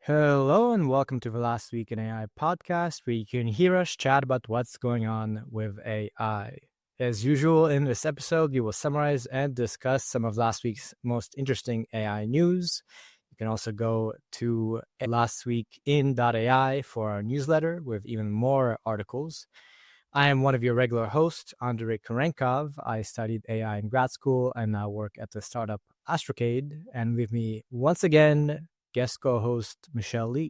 Hello and welcome to the Last Week in AI podcast, where you can hear us chat about what's going on with AI. As usual, in this episode, we will summarize and discuss some of last week's most interesting AI news. You can also go to lastweekin.ai for our newsletter with even more articles. I am one of your regular hosts, Andrey Kurenkov. I studied AI in grad school and now work at the startup Astrocade. And with me once again, guest co-host Michelle Lee.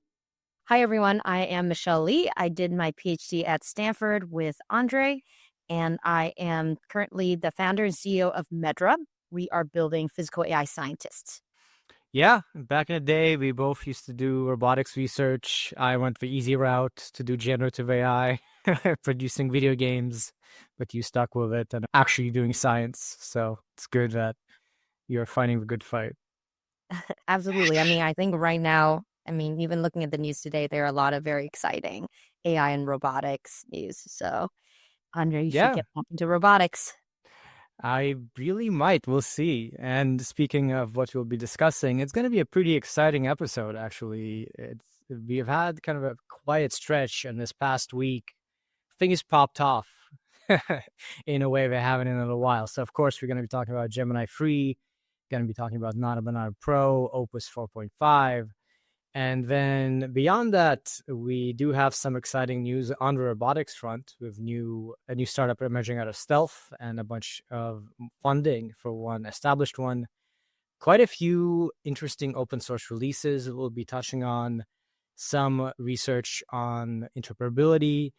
Hi, everyone. I am Michelle Lee. I did my PhD at Stanford with Andrey, and I am currently the founder and CEO of Medra. We are building physical AI scientists. Yeah, back in the day, we both used to do robotics research. I went the easy route to do generative AI, producing video games, but you stuck with it and actually doing science. So it's good that you're fighting the good fight. Absolutely. I think right now, even looking at the news today, there are a lot of very exciting AI and robotics news. So, Andrey, you should get back into robotics. I really might. We'll see. And speaking of what we'll be discussing, it's going to be a pretty exciting episode, actually. We have had kind of a quiet stretch, and this past week, things popped off in a way they haven't in a little while. So, of course, we're going to be talking about Gemini 3, going to be talking about Nano Banana Pro, Opus 4.5. And then beyond that, we do have some exciting news on the robotics front with a new startup emerging out of stealth and a bunch of funding for one established one. Quite a few interesting open source releases. We'll be touching on some research on interoperability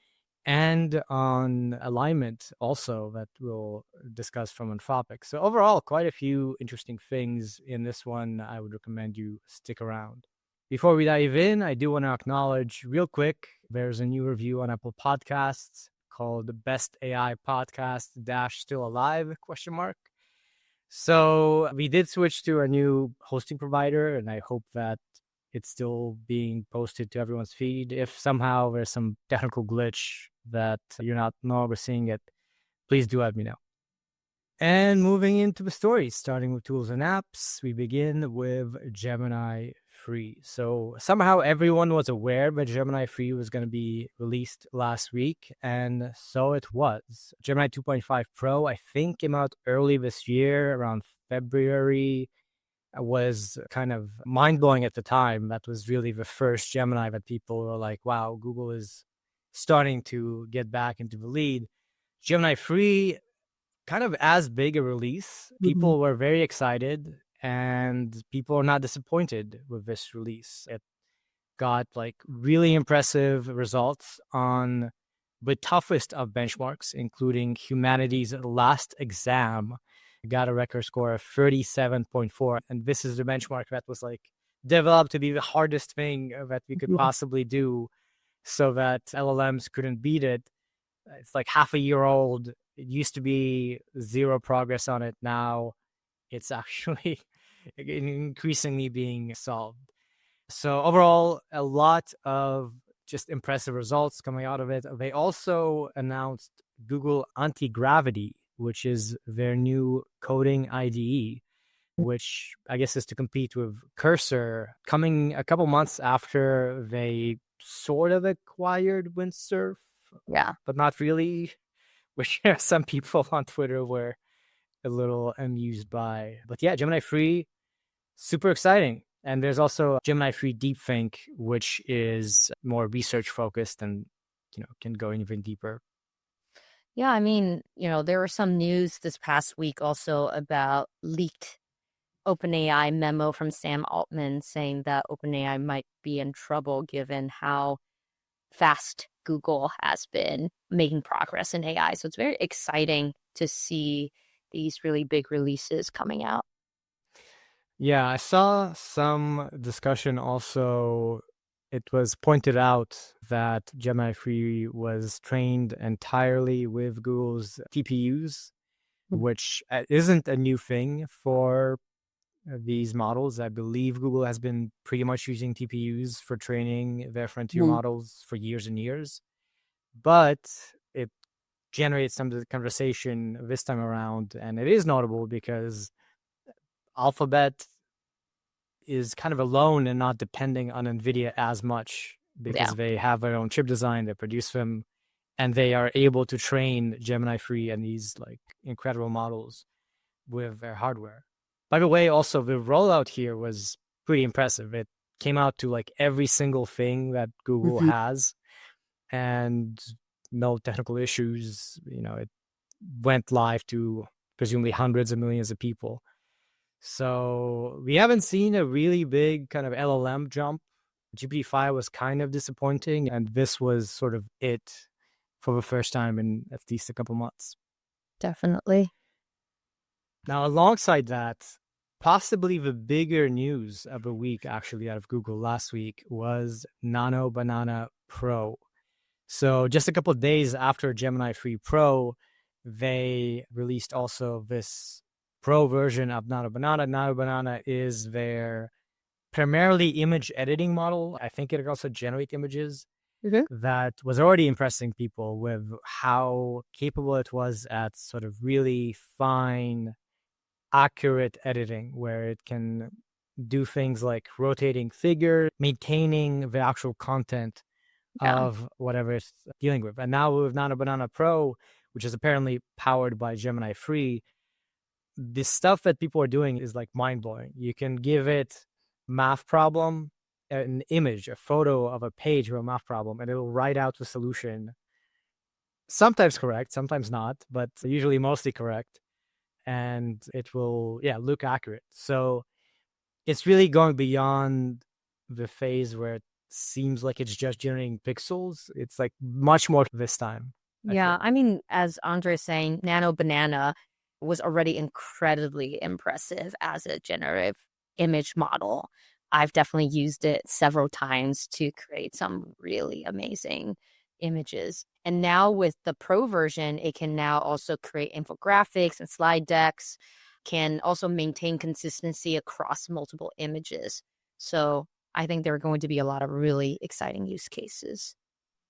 and on alignment also that we'll discuss from Anthropic. So overall, quite a few interesting things in this one. I would recommend you stick around. Before we dive in, I do want to acknowledge real quick, there's a new review on Apple Podcasts called the Best AI Podcast Still Alive ? So we did switch to a new hosting provider, and I hope that it's still being posted to everyone's feed. If somehow there's some technical glitch that you're not seeing it, please do let me know. And moving into the stories, starting with tools and apps, we begin with Gemini 3. So somehow everyone was aware that Gemini 3 was going to be released last week, and so it was. Gemini 2.5 Pro, I think, came out early this year, around February. Was kind of mind-blowing at the time. That was really the first Gemini that people were like, wow, Google is starting to get back into the lead. Gemini 3, kind of as big a release. People were very excited, and people are not disappointed with this release. It got like really impressive results on the toughest of benchmarks, including humanity's last exam. Got a record score of 37.4, and this is the benchmark that was like developed to be the hardest thing that we could possibly do so that LLMs couldn't beat it. It's like half a year old. It used to be zero progress on it. Now it's actually increasingly being solved. So overall, a lot of just impressive results coming out of it. They also announced Google Anti-Gravity, which is their new coding IDE, which I guess is to compete with Cursor, coming a couple months after they sort of acquired Windsurf. Yeah. But not really, which some people on Twitter were a little amused by. But yeah, Gemini 3, super exciting. And there's also Gemini 3 Deepthink, which is more research focused and, can go even deeper. Yeah, there was some news this past week also about leaked OpenAI memo from Sam Altman saying that OpenAI might be in trouble given how fast Google has been making progress in AI. So it's very exciting to see these really big releases coming out. Yeah, I saw some discussion also. It was pointed out that Gemini 3 was trained entirely with Google's TPUs, which isn't a new thing for these models. I believe Google has been pretty much using TPUs for training their frontier models for years and years. But it generates some of the conversation this time around, and it is notable because Alphabet is kind of alone and not depending on Nvidia as much because they have their own chip design, they produce them, and they are able to train Gemini 3 and these like incredible models with their hardware. By the way, also the rollout here was pretty impressive. It came out to like every single thing that Google has and no technical issues. It went live to presumably hundreds of millions of people. So we haven't seen a really big kind of LLM jump. GPT-5 was kind of disappointing, and this was sort of it for the first time in at least a couple months. Definitely. Now, alongside that, possibly the bigger news of the week, actually, out of Google last week was Nano Banana Pro. So just a couple of days after Gemini 3 Pro, they released also this Pro version of Nano Banana. Nano Banana is their primarily image editing model. I think it can also generate images. That was already impressing people with how capable it was at sort of really fine, accurate editing, where it can do things like rotating figures, maintaining the actual content of whatever it's dealing with. And now with Nano Banana Pro, which is apparently powered by Gemini 3, the stuff that people are doing is like mind-blowing. You can give it math problem, an image, a photo of a page of a math problem, and it'll write out the solution. Sometimes correct, sometimes not, but usually mostly correct. And it will, look accurate. So it's really going beyond the phase where it seems like it's just generating pixels. It's like much more this time. I mean, as Andrey's saying, Nano Banana was already incredibly impressive as a generative image model. I've definitely used it several times to create some really amazing images. And now with the Pro version, it can now also create infographics and slide decks, can also maintain consistency across multiple images. So I think there are going to be a lot of really exciting use cases.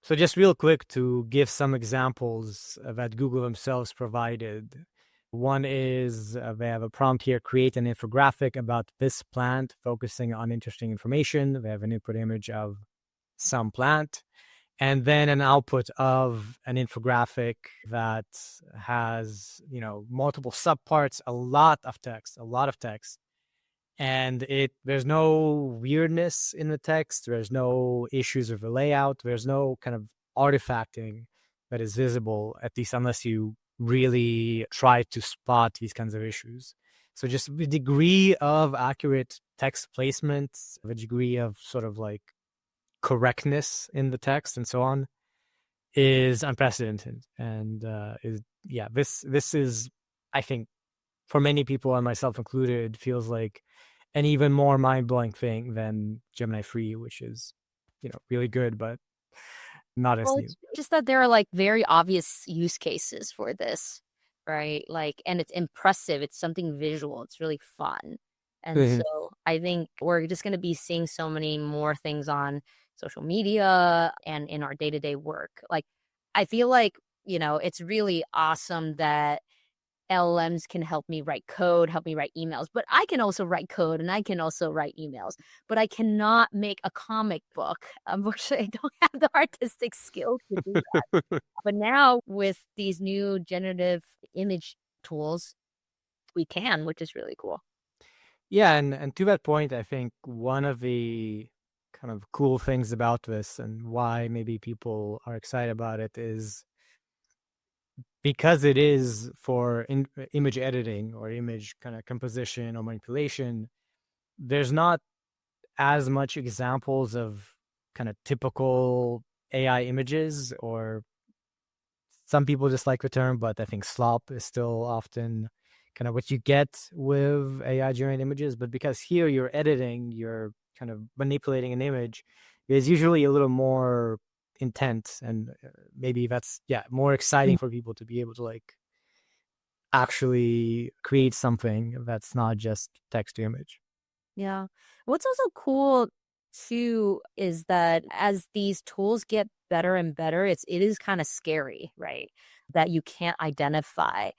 So just real quick to give some examples that Google themselves provided. One is they have a prompt here, create an infographic about this plant, focusing on interesting information. They have an input image of some plant, and then an output of an infographic that has, multiple subparts, a lot of text. And there's no weirdness in the text. There's no issues with the layout. There's no kind of artifacting that is visible, at least unless you really try to spot these kinds of issues. So just the degree of accurate text placement, the degree of sort of like correctness in the text and so on is unprecedented. And this is, I think, for many people and myself included, feels like an even more mind-blowing thing than Gemini 3, which is, really good, but not as new. It's just that there are like very obvious use cases for this, right? Like, and it's impressive. It's something visual. It's really fun. And so I think we're just going to be seeing so many more things on social media and in our day-to-day work. Like, I feel like, it's really awesome that LLMs can help me write code, help me write emails, but I can also write code and I can also write emails, but I cannot make a comic book. Unfortunately, I don't have the artistic skill to do that. But now with these new generative image tools, we can, which is really cool. Yeah, and to that point, I think one of the kind of cool things about this and why maybe people are excited about it is because it is for image editing or image kind of composition or manipulation, there's not as much examples of kind of typical AI images, or some people dislike the term, but I think slop is still often kind of what you get with AI generated images. But because here you're editing, you're kind of manipulating an image, is usually a little more intense, and maybe that's more exciting for people to be able to like actually create something that's not just text to image. Yeah. What's also cool too is that as these tools get better and better, it is kind of scary, right? That you can't identify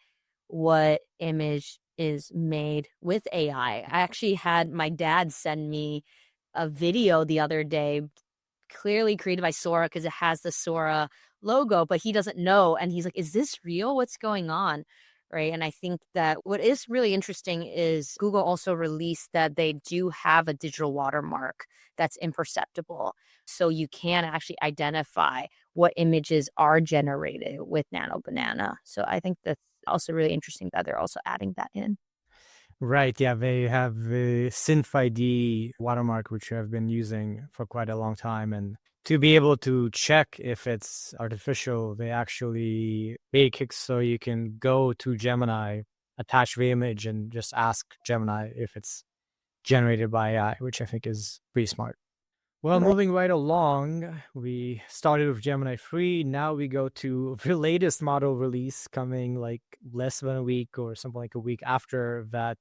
what image is made with AI. I actually had my dad send me a video the other day, clearly created by Sora because it has the Sora logo, but he doesn't know. And he's like, is this real? What's going on? Right. And I think that what is really interesting is Google also released that they do have a digital watermark that's imperceptible. So you can actually identify what images are generated with Nano Banana. So I think that's also really interesting that they're also adding that in. Right. Yeah. They have the Synth ID watermark, which I've been using for quite a long time. And to be able to check if it's artificial, they actually make it so you can go to Gemini, attach the image, and just ask Gemini if it's generated by AI, which I think is pretty smart. Well, moving right along, we started with Gemini 3. Now we go to the latest model release coming like less than a week or something like a week after that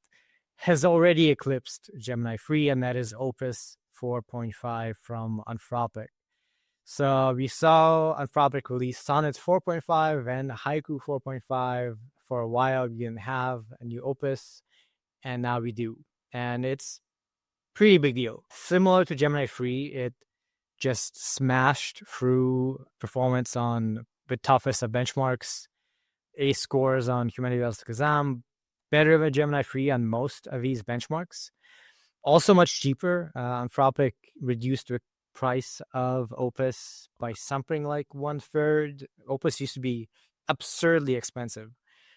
has already eclipsed Gemini 3, and that is Opus 4.5 from Anthropic. So we saw Anthropic release Sonnet 4.5 and Haiku 4.5. For a while, we didn't have a new Opus, and now we do. And it's pretty big deal. Similar to Gemini 3, it just smashed through performance on the toughest of benchmarks. A scores on humanoid exam, better than Gemini 3 on most of these benchmarks. Also much cheaper. Anthropic reduced the price of Opus by something like 1/3. Opus used to be absurdly expensive.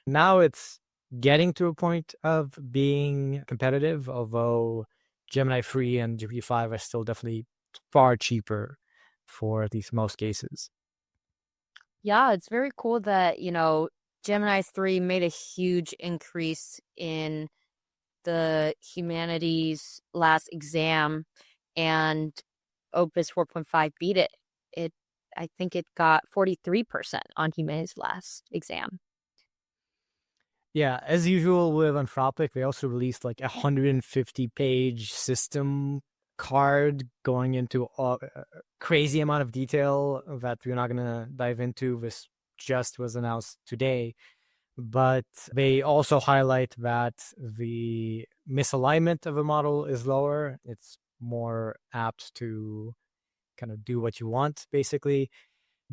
Now it's getting to a point of being competitive, although Gemini 3 and GPT-5 are still definitely far cheaper for at least most cases. Yeah, it's very cool that, Gemini 3 made a huge increase in the humanities last exam, and Opus 4.5 beat it. I think it got 43% on humanities last exam. Yeah, as usual with Anthropic, they also released like 150-page system card going into a crazy amount of detail that we're not going to dive into. This just was announced today. But they also highlight that the misalignment of a model is lower. It's more apt to kind of do what you want, basically.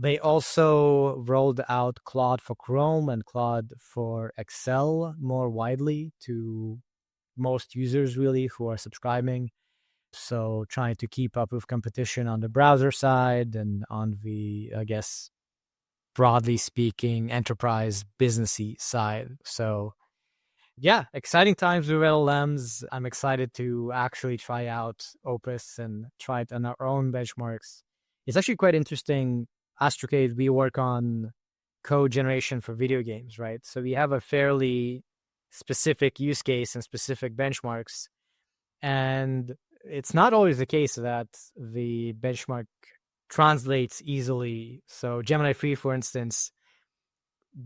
They also rolled out Claude for Chrome and Claude for Excel more widely to most users, really, who are subscribing. So trying to keep up with competition on the browser side and on the, I guess, broadly speaking, enterprise businessy side. So yeah, exciting times with LLMs. I'm excited to actually try out Opus and try it on our own benchmarks. It's actually quite interesting. Astrocade, we work on code generation for video games, right? So we have a fairly specific use case and specific benchmarks. And it's not always the case that the benchmark translates easily. So Gemini 3, for instance,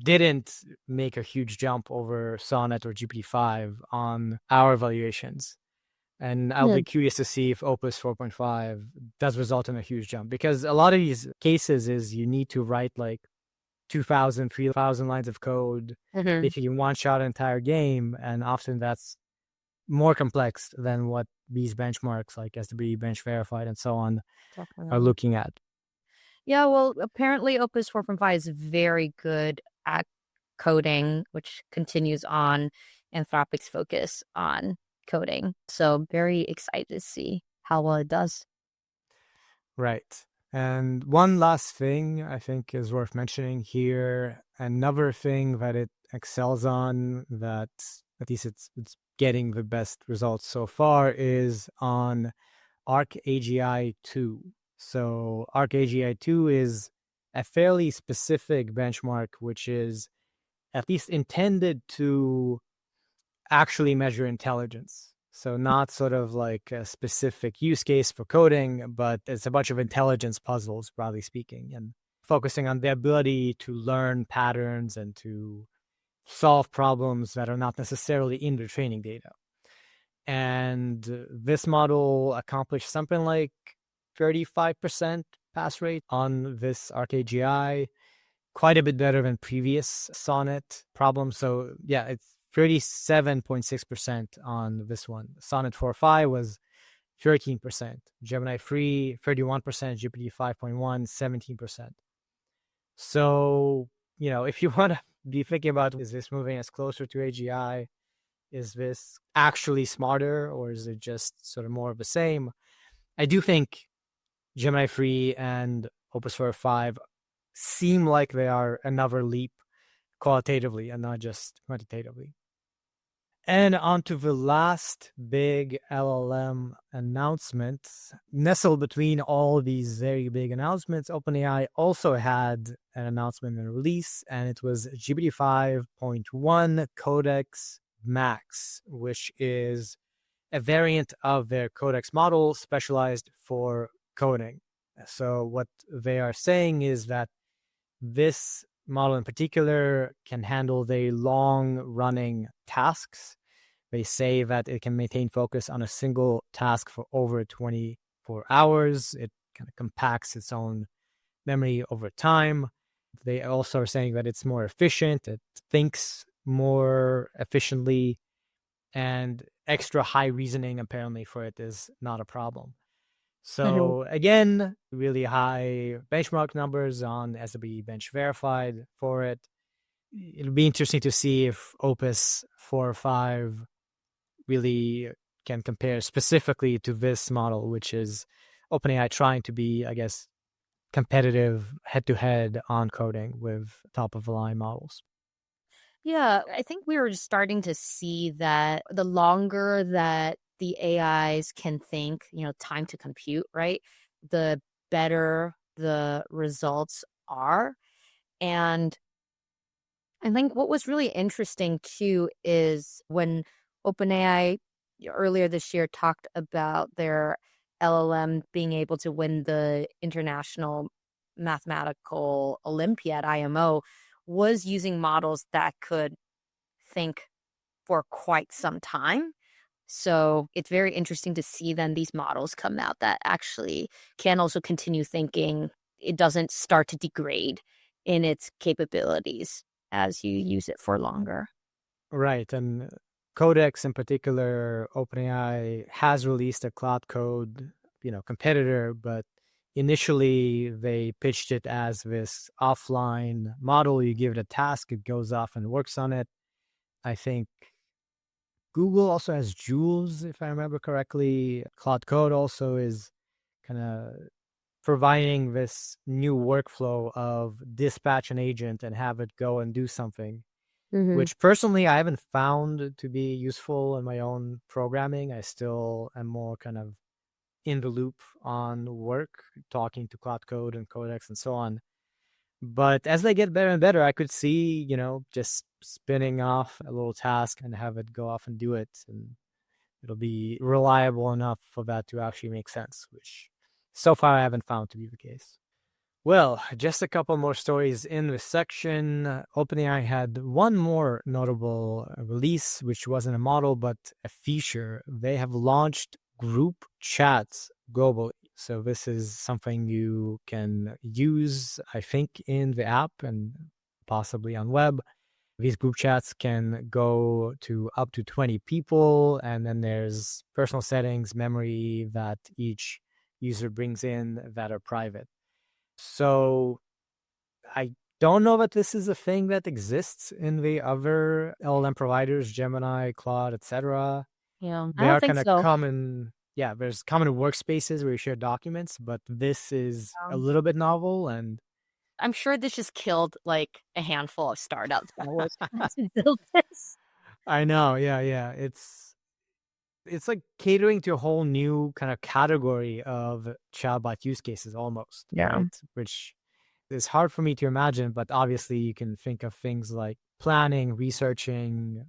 didn't make a huge jump over Sonnet or GPT-5 on our evaluations. And I'll be curious to see if Opus 4.5 does result in a huge jump, because a lot of these cases is you need to write like 2,000, 3,000 lines of code if you can one-shot an entire game. And often that's more complex than what these benchmarks like SWE Bench Verified and so on are looking at. Yeah, well, apparently Opus 4.5 is very good at coding, which continues on Anthropic's focus on coding. So very excited to see how well it does. Right. And one last thing I think is worth mentioning here, another thing that it excels on, that at least it's getting the best results so far, is on ArcAGI 2. So ArcAGI 2 is a fairly specific benchmark, which is at least intended to actually measure intelligence. So not sort of like a specific use case for coding, but it's a bunch of intelligence puzzles, broadly speaking, and focusing on the ability to learn patterns and to solve problems that are not necessarily in the training data. And this model accomplished something like 35% pass rate on this ArcAGI, quite a bit better than previous Sonnet problems. So yeah, it's 37.6% on this one. Sonnet 4.5 was 13%. Gemini free, 31%. GPT 5.1, 17%. So, if you want to be thinking about, is this moving us closer to AGI? Is this actually smarter, or is it just sort of more of the same? I do think Gemini free and Opus 4.5 seem like they are another leap qualitatively and not just quantitatively. And on to the last big LLM announcement. Nestled between all these very big announcements, OpenAI also had an announcement and release, and it was GPT 5.1 Codex Max, which is a variant of their Codex model specialized for coding. So what they are saying is that this model in particular can handle very long-running tasks. They say that it can maintain focus on a single task for over 24 hours. It kind of compacts its own memory over time. They also are saying that it's more efficient. It thinks more efficiently, and extra high reasoning apparently for it is not a problem. So again, really high benchmark numbers on SW Bench Verified for it. It'll be interesting to see if Opus 4.5 really can compare specifically to this model, which is OpenAI trying to be, I guess, competitive head-to-head on coding with top-of-the-line models. Yeah, I think we were just starting to see that the longer that the AIs can think, time to compute, right? The better the results are. And I think what was really interesting too is when OpenAI earlier this year talked about their LLM being able to win the International Mathematical Olympiad, IMO, was using models that could think for quite some time. So it's very interesting to see then these models come out that actually can also continue thinking. It doesn't start to degrade in its capabilities as you use it for longer. Right. And Codex in particular, OpenAI has released a Claude Code, competitor, but initially they pitched it as this offline model. You give it a task, it goes off and works on it. I think Google also has Jules, if I remember correctly. Claude Code also is kind of providing this new workflow of dispatch an agent and have it go and do something, which personally I haven't found to be useful in my own programming. I still am more kind of in the loop on work, talking to Claude Code and Codex and so on. But as they get better and better, I could see, just spinning off a little task and have it go off and do it. And it'll be reliable enough for that to actually make sense, which so far I haven't found to be the case. Well, just a couple more stories in this section. OpenAI had one more notable release, which wasn't a model, but a feature. They have launched group chats globally. So this is something you can use, I think, in the app and possibly on web. These group chats can go to up to 20 people, and then there's personal settings, memory that each user brings in that are private. So I don't know that this is a thing that exists in the other LLM providers, Gemini, Claude, etc. Yeah, They I don't are think kind of so. common. Yeah, there's common workspaces where you share documents, but this is a little bit novel. And I'm sure this just killed like a handful of startups that was trying to build this. I know, yeah. It's like catering to a whole new kind of category of chatbot use cases almost, right? Which is hard for me to imagine, but obviously you can think of things like planning, researching,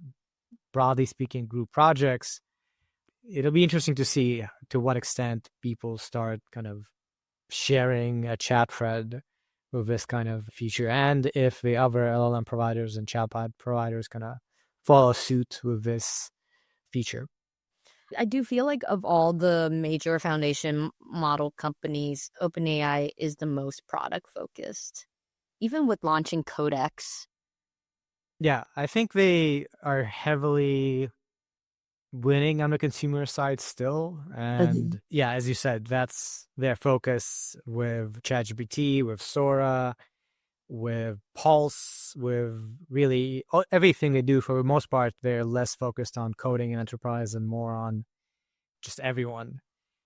broadly speaking, group projects. It'll be interesting to see to what extent people start kind of sharing a chat thread with this kind of feature, and if the other LLM providers and chatbot providers kind of follow suit with this feature. I do feel like of all the major foundation model companies, OpenAI is the most product focused. Even with launching Codex, Yeah, I think they are heavily winning on the consumer side still. Mhm. And yeah, as you said, that's their focus with ChatGPT, with Sora, with Pulse, with really everything they do. For the most part, they're less focused on coding and enterprise and more on just everyone.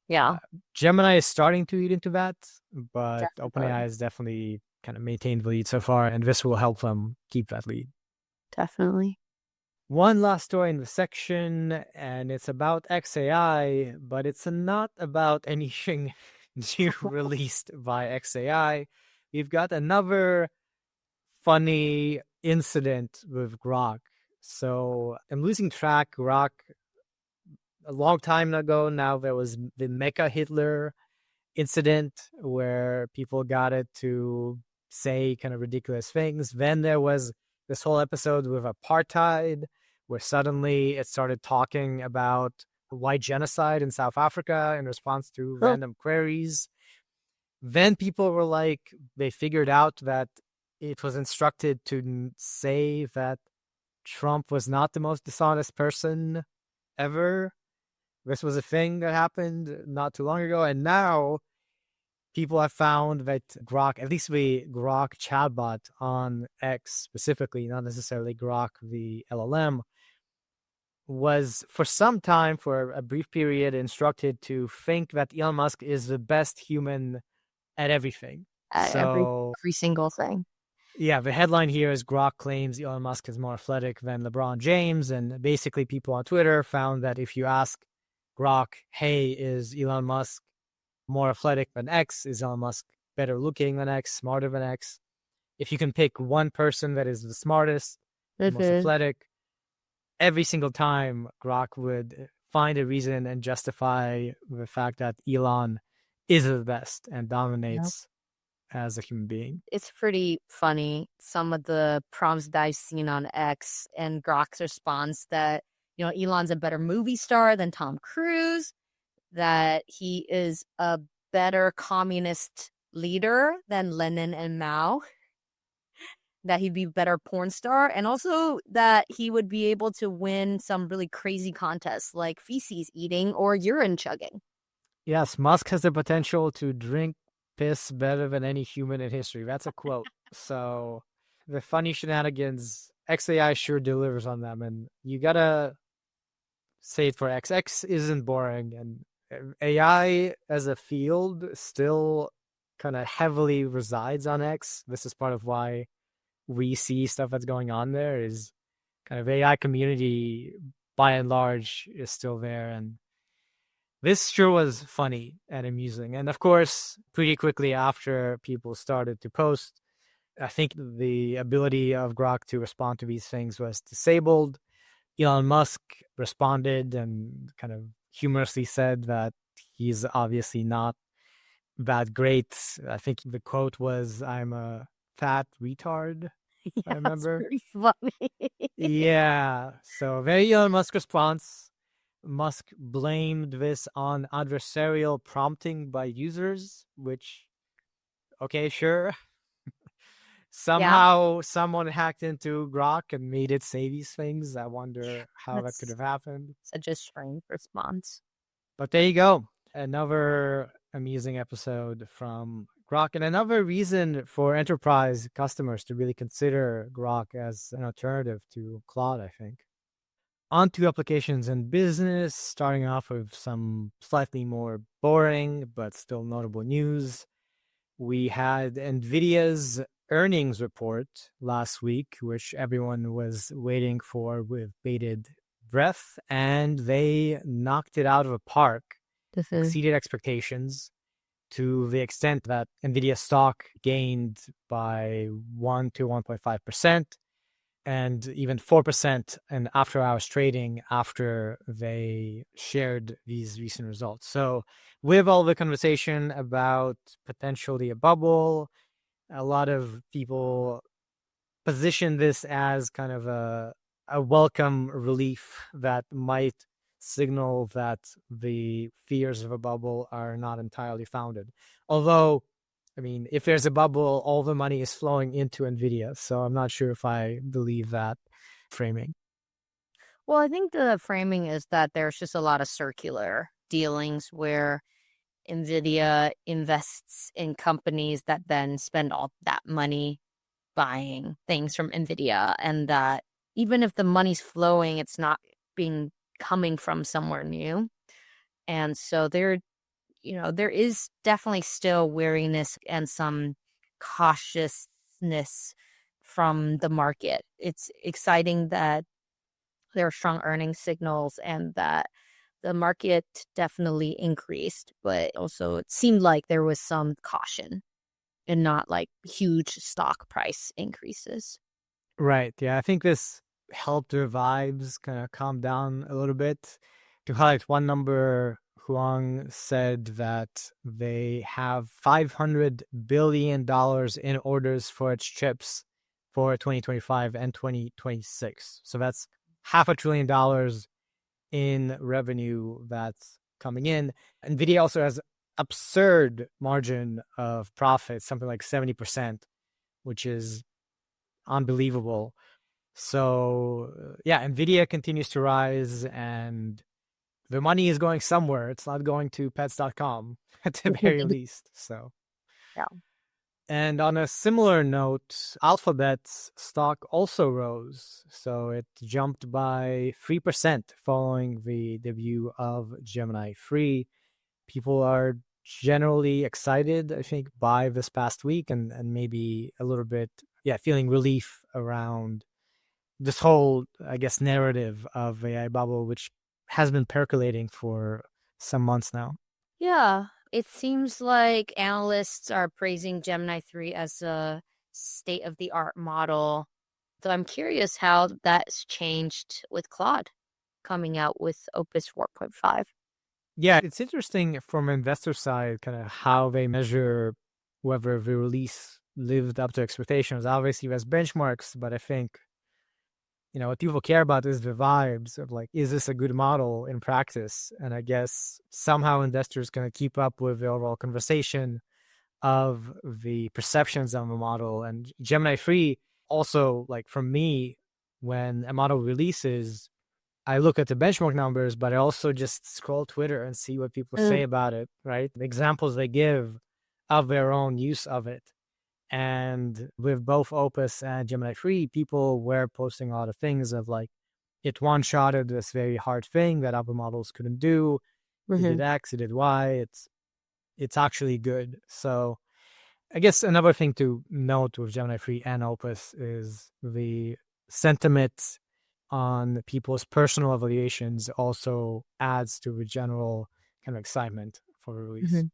Yeah, Gemini is starting to eat into that, but OpenAI definitely. has definitely kind of maintained the lead so far, and this will help them keep that lead. Definitely. One last story in the section, and it's about XAI, but it's not about anything new released by XAI. We've got another funny incident with Grok. So I'm losing track. Grok, a long time ago now, there was the Mecha Hitler incident where people got it to say kind of ridiculous things. Then there was this whole episode with apartheid, where suddenly it started talking about white genocide in South Africa in response to Huh. random queries. Then people were like, they figured out that it was instructed to say that Trump was not the most dishonest person ever. This was a thing that happened not too long ago. And now people have found that Grok, at least the Grok chatbot on X specifically, not necessarily Grok, the LLM, was for some time, for a brief period, instructed to think that Elon Musk is the best human at everything. At So, every single thing. yeah, the headline here is Grok claims Elon Musk is more athletic than LeBron James. And basically, people on Twitter found that if you ask Grok, hey, is Elon Musk more athletic than X? Is Elon Musk better looking than X, smarter than X? If you can pick one person that is the smartest, the most Mhm. athletic, every single time Grok would find a reason and justify the fact that Elon is the best and Yeah. dominates as a human being. It's pretty funny, some of the prompts that I've seen on X and Grok's response that, Elon's a better movie star than Tom Cruise, that he is a better communist leader than Lenin and Mao, that he'd be a better porn star, and also that he would be able to win some really crazy contests like feces eating or urine chugging. Yes, Musk has the potential to drink piss better than any human in history. That's a quote. So the funny shenanigans, XAI sure delivers on them. And you gotta say it for X. X isn't boring. And AI as a field still kind of heavily resides on X. This is part of why we see stuff that's going on there is kind of AI community by and large is still there. And this sure was funny and amusing. And of course, pretty quickly after people started to post, I think the ability of Grok to respond to these things was disabled. Elon Musk responded and kind of humorously said that he's obviously not that great. I think the quote was, I'm a fat retard, if I Yeah, that's remember. pretty funny. Yeah. So very Elon Musk response. Musk blamed this on adversarial prompting by users, which, okay, sure. Yeah, Somehow someone hacked into Grok and made it say these things. I wonder how that could that's have happened. such a strange response. But there you go. Another amusing episode from Grok, and another reason for enterprise customers to really consider Grok as an alternative to Claude, I think. On to applications in business, starting off with some slightly more boring but still notable news. We had Nvidia's earnings report last week, which everyone was waiting for with bated breath, and they knocked it out of the park, Mhm. exceeded expectations to the extent that Nvidia stock gained by 1 to 1.5%, and even 4% in after hours trading after they shared these recent results. So, with all the conversation about potentially a bubble, a lot of people position this as kind of a welcome relief that might signal that the fears of a bubble are not entirely founded. Although I mean, if there's a bubble, all the money is flowing into Nvidia. So I'm not sure if I believe that framing. Well, I think the framing is that there's just a lot of circular dealings where Nvidia invests in companies that then spend all that money buying things from Nvidia, and that even if the money's flowing, it's not being coming from somewhere new. And so there is definitely still wariness and some cautiousness from the market. It's exciting that there are strong earnings signals and that the market definitely increased, but also it seemed like there was some caution and not like huge stock price increases. Right. Yeah. I think this helped their vibes kind of calm down a little bit. To highlight one number, Huang said that they have $500 billion in orders for its chips for 2025 and 2026. So that's $500 billion in revenue that's coming in. Nvidia also has absurd margin of profit, something like 70%, which is unbelievable. So yeah, Nvidia continues to rise and the money is going somewhere. It's not going to pets.com at the very least. So Yeah. and on a similar note, Alphabet's stock also rose. So it jumped by 3% following the debut of Gemini 3. People are generally excited, I think, by this past week and maybe a little bit, feeling relief around this whole, I guess, narrative of AI bubble, which has been percolating for some months now. Yeah, it seems like analysts are praising Gemini 3 as a state-of-the-art model. So I'm curious how that's changed with Claude coming out with Opus 4.5. Yeah, it's interesting from investor side, kind of how they measure whether the release lived up to expectations. Obviously, there's benchmarks, but I think, what people care about is the vibes of like, is this a good model in practice? And I guess somehow investors kind of keep up with the overall conversation of the perceptions of a model. And Gemini 3 also, like for me, when a model releases, I look at the benchmark numbers, but I also just scroll Twitter and see what people say about it, right? The examples they give of their own use of it. And with both Opus and Gemini 3, people were posting a lot of things of like, it one-shotted this very hard thing that other models couldn't do. It did X, it did Y. It's actually good. So I guess another thing to note with Gemini 3 and Opus is the sentiment on people's personal evaluations also adds to the general kind of excitement for the release.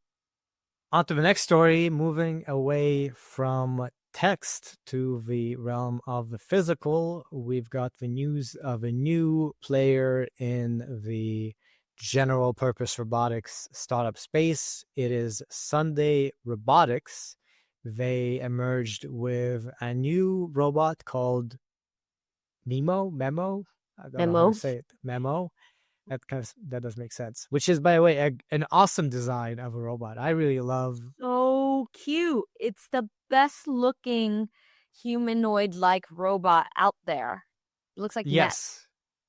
On to the next story, moving away from text to the realm of the physical, we've got the news of a new player in the general purpose robotics startup space. It is Sunday Robotics. They emerged with a new robot called Memo. I don't know how Memo. to say it. Memo. That does make sense. Which is, by the way, an awesome design of a robot. I really love. So cute. It's the best looking humanoid-like robot out there. It looks like Yes.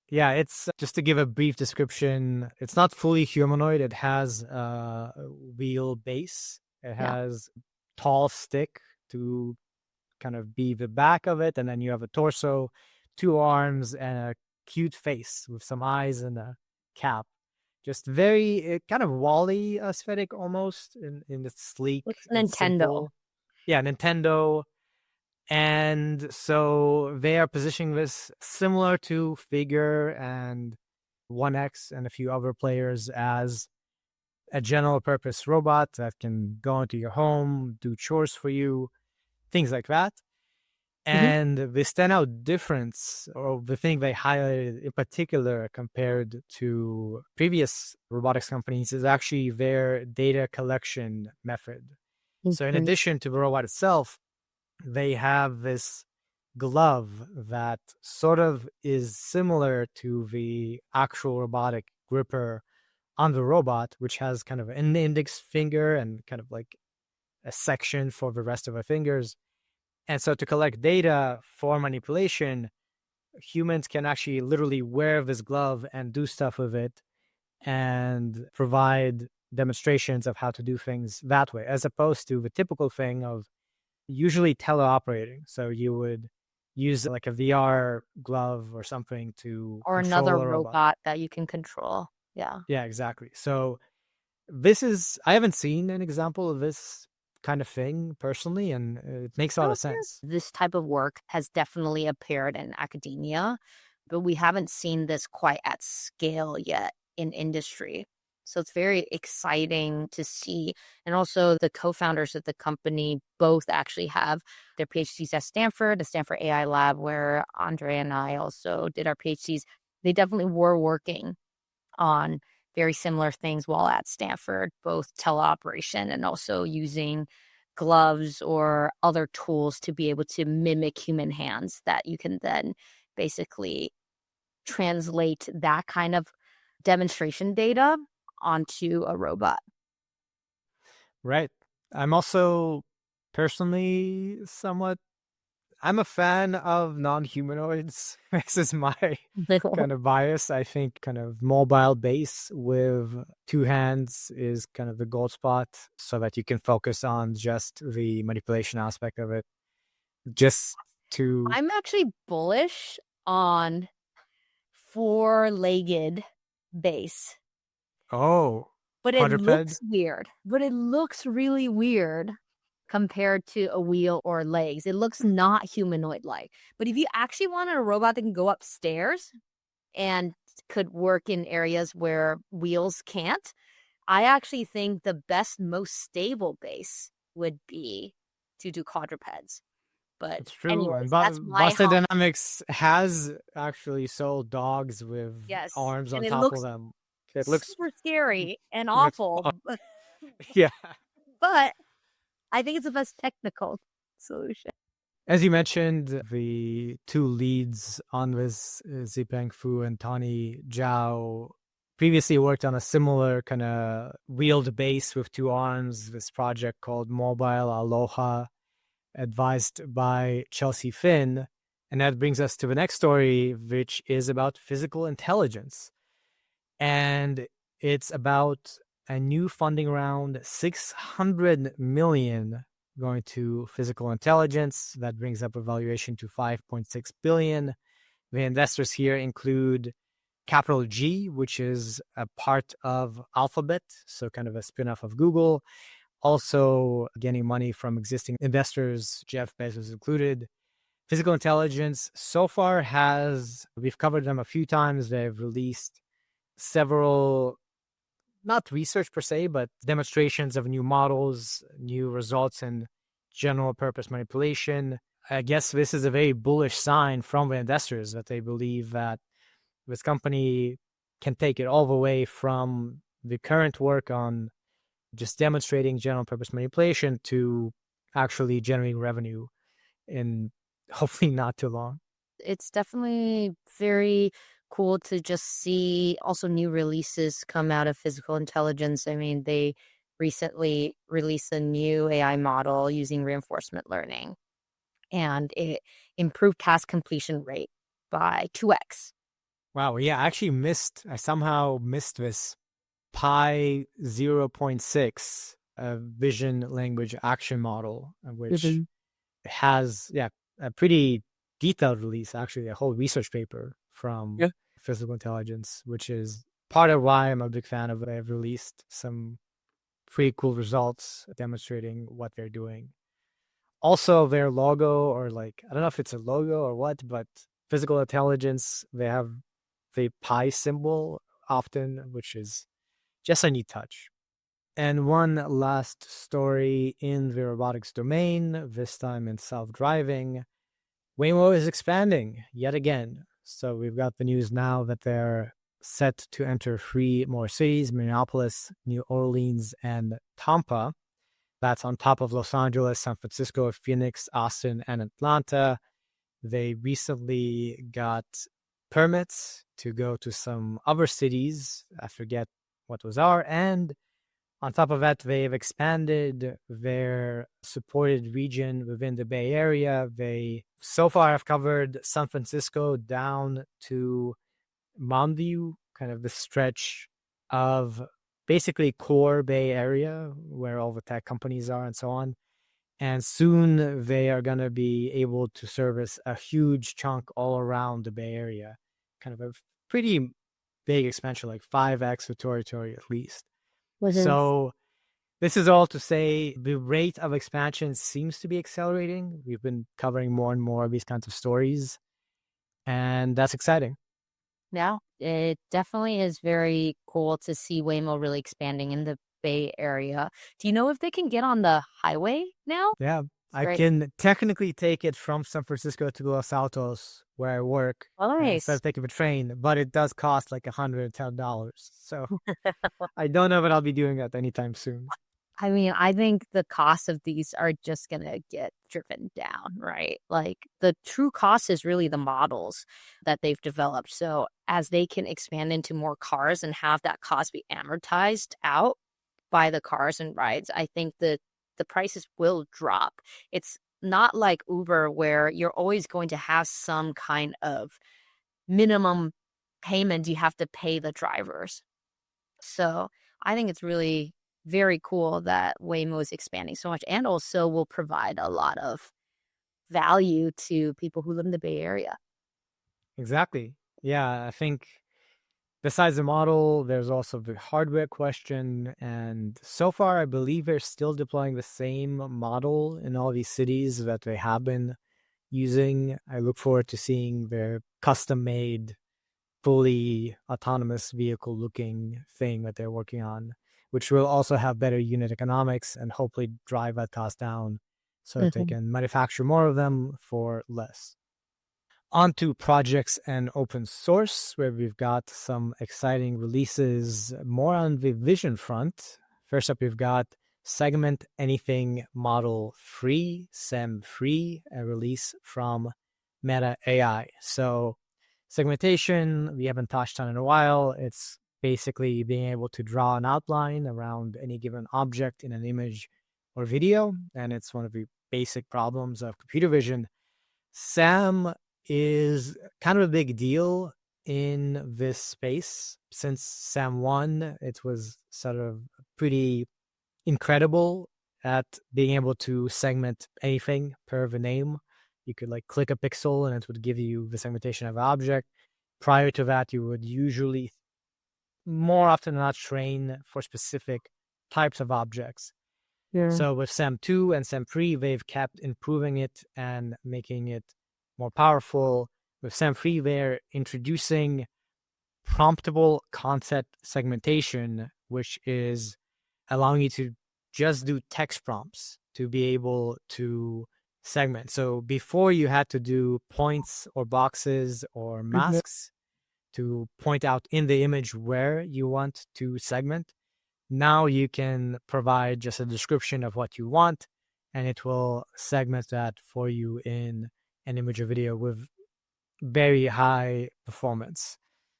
Yeah, it's just to give a brief description. It's not fully humanoid. It has a wheel base. It has tall stick to kind of be the back of it, and then you have a torso, 2 arms, and a cute face with some eyes and a cap. Just very kind of Wall-E aesthetic almost in the sleek. It's and Nintendo. Simple. Yeah, Nintendo. And so they are positioning this similar to Figure and 1X and a few other players as a general purpose robot that can go into your home, do chores for you, things like that. And the standout difference, or the thing they highlighted in particular compared to previous robotics companies, is actually their data collection method. So in addition to the robot itself, they have this glove that sort of is similar to the actual robotic gripper on the robot, which has kind of an index finger and kind of like a section for the rest of our fingers. And so to collect data for manipulation, humans can actually literally wear this glove and do stuff with it and provide demonstrations of how to do things that way, as opposed to the typical thing of usually teleoperating. So you would use like a VR glove or something to Or control another a robot. robot that you can control. Yeah. Yeah, exactly. So I haven't seen an example of this kind of thing personally, and it makes a lot of sense. This type of work has definitely appeared in academia, but we haven't seen this quite at scale yet in industry. So it's very exciting to see. And also the co-founders of the company both actually have their PhDs at Stanford, the Stanford AI lab, where Andrey and I also did our PhDs. They definitely were working on very similar things while at Stanford, both teleoperation and also using gloves or other tools to be able to mimic human hands that you can then basically translate that kind of demonstration data onto a robot. Right. I'm also personally I'm a fan of non-humanoids. This is my kind of bias. I think kind of mobile base with two hands is kind of the gold spot so that you can focus on just the manipulation aspect of it. I'm actually bullish on four-legged base. Oh, but it quadruped? looks weird. But it looks really weird compared to a wheel or legs. It looks not humanoid-like. But if you actually wanted a robot that can go upstairs and could work in areas where wheels can't, I actually think the best, most stable base would be to do quadrupeds. But It's true. anyways, And that's my Boston Dynamics has actually sold dogs with yes, arms on and it top looks of them. It looks super scary and looks awful. yeah. But I think it's the best technical solution. As you mentioned, the two leads on this, Zipeng Fu and Tani Zhao, previously worked on a similar kind of wheeled base with two arms, this project called Mobile Aloha, advised by Chelsea Finn. And that brings us to the next story, which is about physical intelligence. And it's about a new funding round, 600 million going to physical intelligence. That brings up a valuation to 5.6 billion. The investors here include Capital G, which is a part of Alphabet, so kind of a spin-off of Google. Also getting money from existing investors, Jeff Bezos included. Physical intelligence so far we've covered them a few times. They've released several, not research per se, but demonstrations of new models, new results in general purpose manipulation. I guess this is a very bullish sign from the investors that they believe that this company can take it all the way from the current work on just demonstrating general purpose manipulation to actually generating revenue in hopefully not too long. It's definitely very cool to just see also new releases come out of physical intelligence. I mean, they recently released a new AI model using reinforcement learning, and it improved task completion rate by 2x. Wow, yeah, I somehow missed this Pi 0.6 vision language action model, which has, a pretty detailed release, actually, a whole research paper from physical intelligence, which is part of why I'm a big fan of it. They've released some pretty cool results demonstrating what they're doing. Also, their logo, or like, I don't know if it's a logo or what, but physical intelligence, they have the pi symbol often, which is just a neat touch. And one last story in the robotics domain, this time in self-driving. Waymo is expanding yet again. So we've got the news now that they're set to enter 3 more cities, Minneapolis, New Orleans, and Tampa. That's on top of Los Angeles, San Francisco, Phoenix, Austin, and Atlanta. They recently got permits to go to some other cities. I forget what those are. And On top of that, they've expanded their supported region within the Bay Area. They so far have covered San Francisco down to Mountain View, kind of the stretch of basically core Bay Area where all the tech companies are and so on. And soon they are going to be able to service a huge chunk all around the Bay Area, kind of a pretty big expansion, like 5x the territory at least. So this is all to say the rate of expansion seems to be accelerating. We've been covering more and more of these kinds of stories, and that's exciting. Yeah, it definitely is very cool to see Waymo really expanding in the Bay Area. Do you know if they can get on the highway now? Yeah, I Great. can technically take it from San Francisco to Los Altos, where I work, Oh, instead nice. of taking the train, but it does cost like $110. So I don't know if I'll be doing that anytime soon. I mean, I think the costs of these are just going to get driven down, right? Like the true cost is really the models that they've developed. So as they can expand into more cars and have that cost be amortized out by the cars and rides, I think that the prices will drop. It's not like Uber where you're always going to have some kind of minimum payment you have to pay the drivers. So I think it's really very cool that Waymo is expanding so much and also will provide a lot of value to people who live in the Bay Area. Exactly. Yeah, I think besides the model, there's also the hardware question. And so far, I believe they're still deploying the same model in all these cities that they have been using. I look forward to seeing their custom made, fully autonomous vehicle looking thing that they're working on, which will also have better unit economics and hopefully drive that cost down so that they can manufacture more of them for less. Onto projects and open source, where we've got some exciting releases more on the vision front. First up, we've got Segment Anything Model Free, SEM Free, a release from Meta AI. So segmentation, we haven't touched on in a while. It's basically being able to draw an outline around any given object in an image or video. And it's one of the basic problems of computer vision. SAM is kind of a big deal in this space. Since SAM 1, it was sort of pretty incredible at being able to segment anything per the name. You could like click a pixel and it would give you the segmentation of an object. Prior to that, you would usually more often than not train for specific types of objects. Yeah. So with SAM 2 and SAM 3, they've kept improving it and making it more powerful. With SAM 3, they're introducing promptable concept segmentation, which is allowing you to just do text prompts to be able to segment. So before you had to do points or boxes or masks to point out in the image where you want to segment. Now you can provide just a description of what you want, and it will segment that for you in an image or video with very high performance.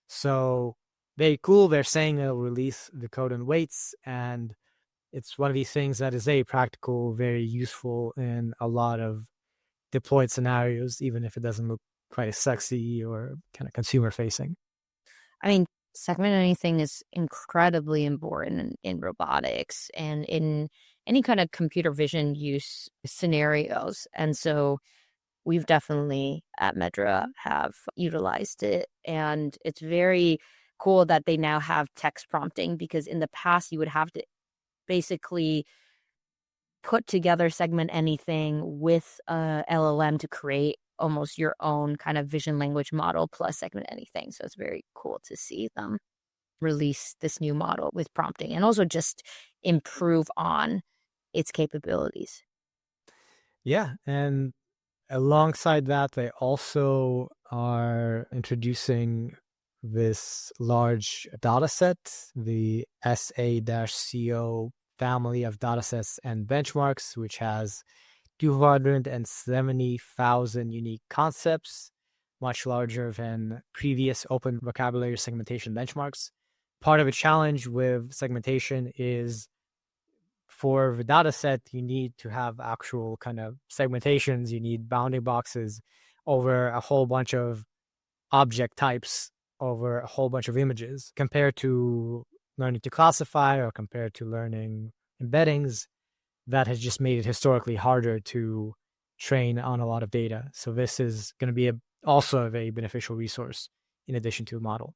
So very cool. They're saying they'll release the code in weights, and it's one of these things that is very practical, very useful in a lot of deployed scenarios, even if it doesn't look quite as sexy or kind of consumer facing. I mean, segment anything is incredibly important in robotics and in any kind of computer vision use scenarios. And so we've definitely at Medra have utilized it. And it's very cool that they now have text prompting because in the past you would have to basically put together segment anything with a LLM to create almost your own kind of vision language model plus segment anything. So it's very cool to see them release this new model with prompting and also just improve on its capabilities. Yeah. And alongside that, they also are introducing this large data set, the SA-CO family of datasets and benchmarks, which has 270,000 unique concepts, much larger than previous open vocabulary segmentation benchmarks. Part of a challenge with segmentation is For the data set, you need to have actual kind of segmentations. You need bounding boxes over a whole bunch of object types, over a whole bunch of images, compared to learning to classify or compared to learning embeddings. That has just made it historically harder to train on a lot of data. So this is going to be also a very beneficial resource in addition to a model.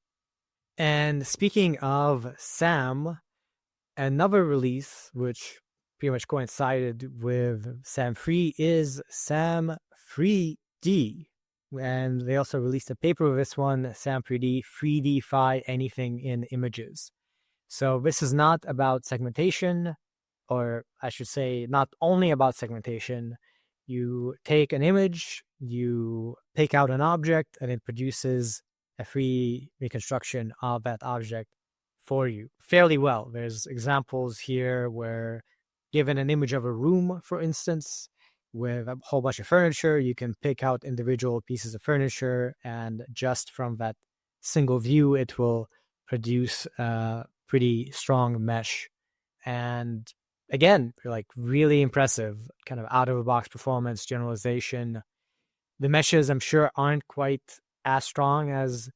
And speaking of SAM, another release which pretty much coincided with SAM 3 is SAM 3D. And they also released a paper with this one, SAM 3D, 3D-fy anything in images. So this is not about segmentation, or I should say not only about segmentation. You take an image, you pick out an object, and it produces a free reconstruction of that object for you fairly well. There's examples here where, given an image of a room, for instance, with a whole bunch of furniture, you can pick out individual pieces of furniture, and just from that single view, it will produce a pretty strong mesh. And again, like really impressive, kind of out-of-the-box performance, generalization. The meshes, I'm sure, aren't quite as strong as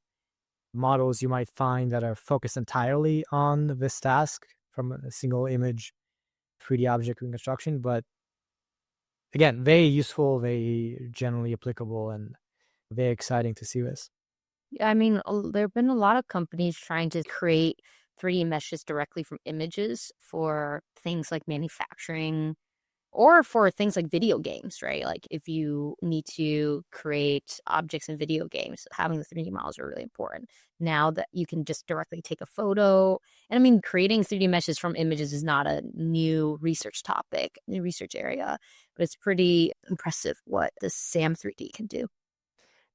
models you might find that are focused entirely on this task from a single image 3D object reconstruction. But again, very useful, very generally applicable, and very exciting to see this. Yeah, I mean, there have been a lot of companies trying to create 3D meshes directly from images for things like manufacturing or for things like video games, right? Like if you need to create objects in video games, having the 3D models are really important. Now that you can just directly take a photo. And I mean, creating 3D meshes from images is not a new research topic, new research area, but it's pretty impressive what the SAM 3D can do.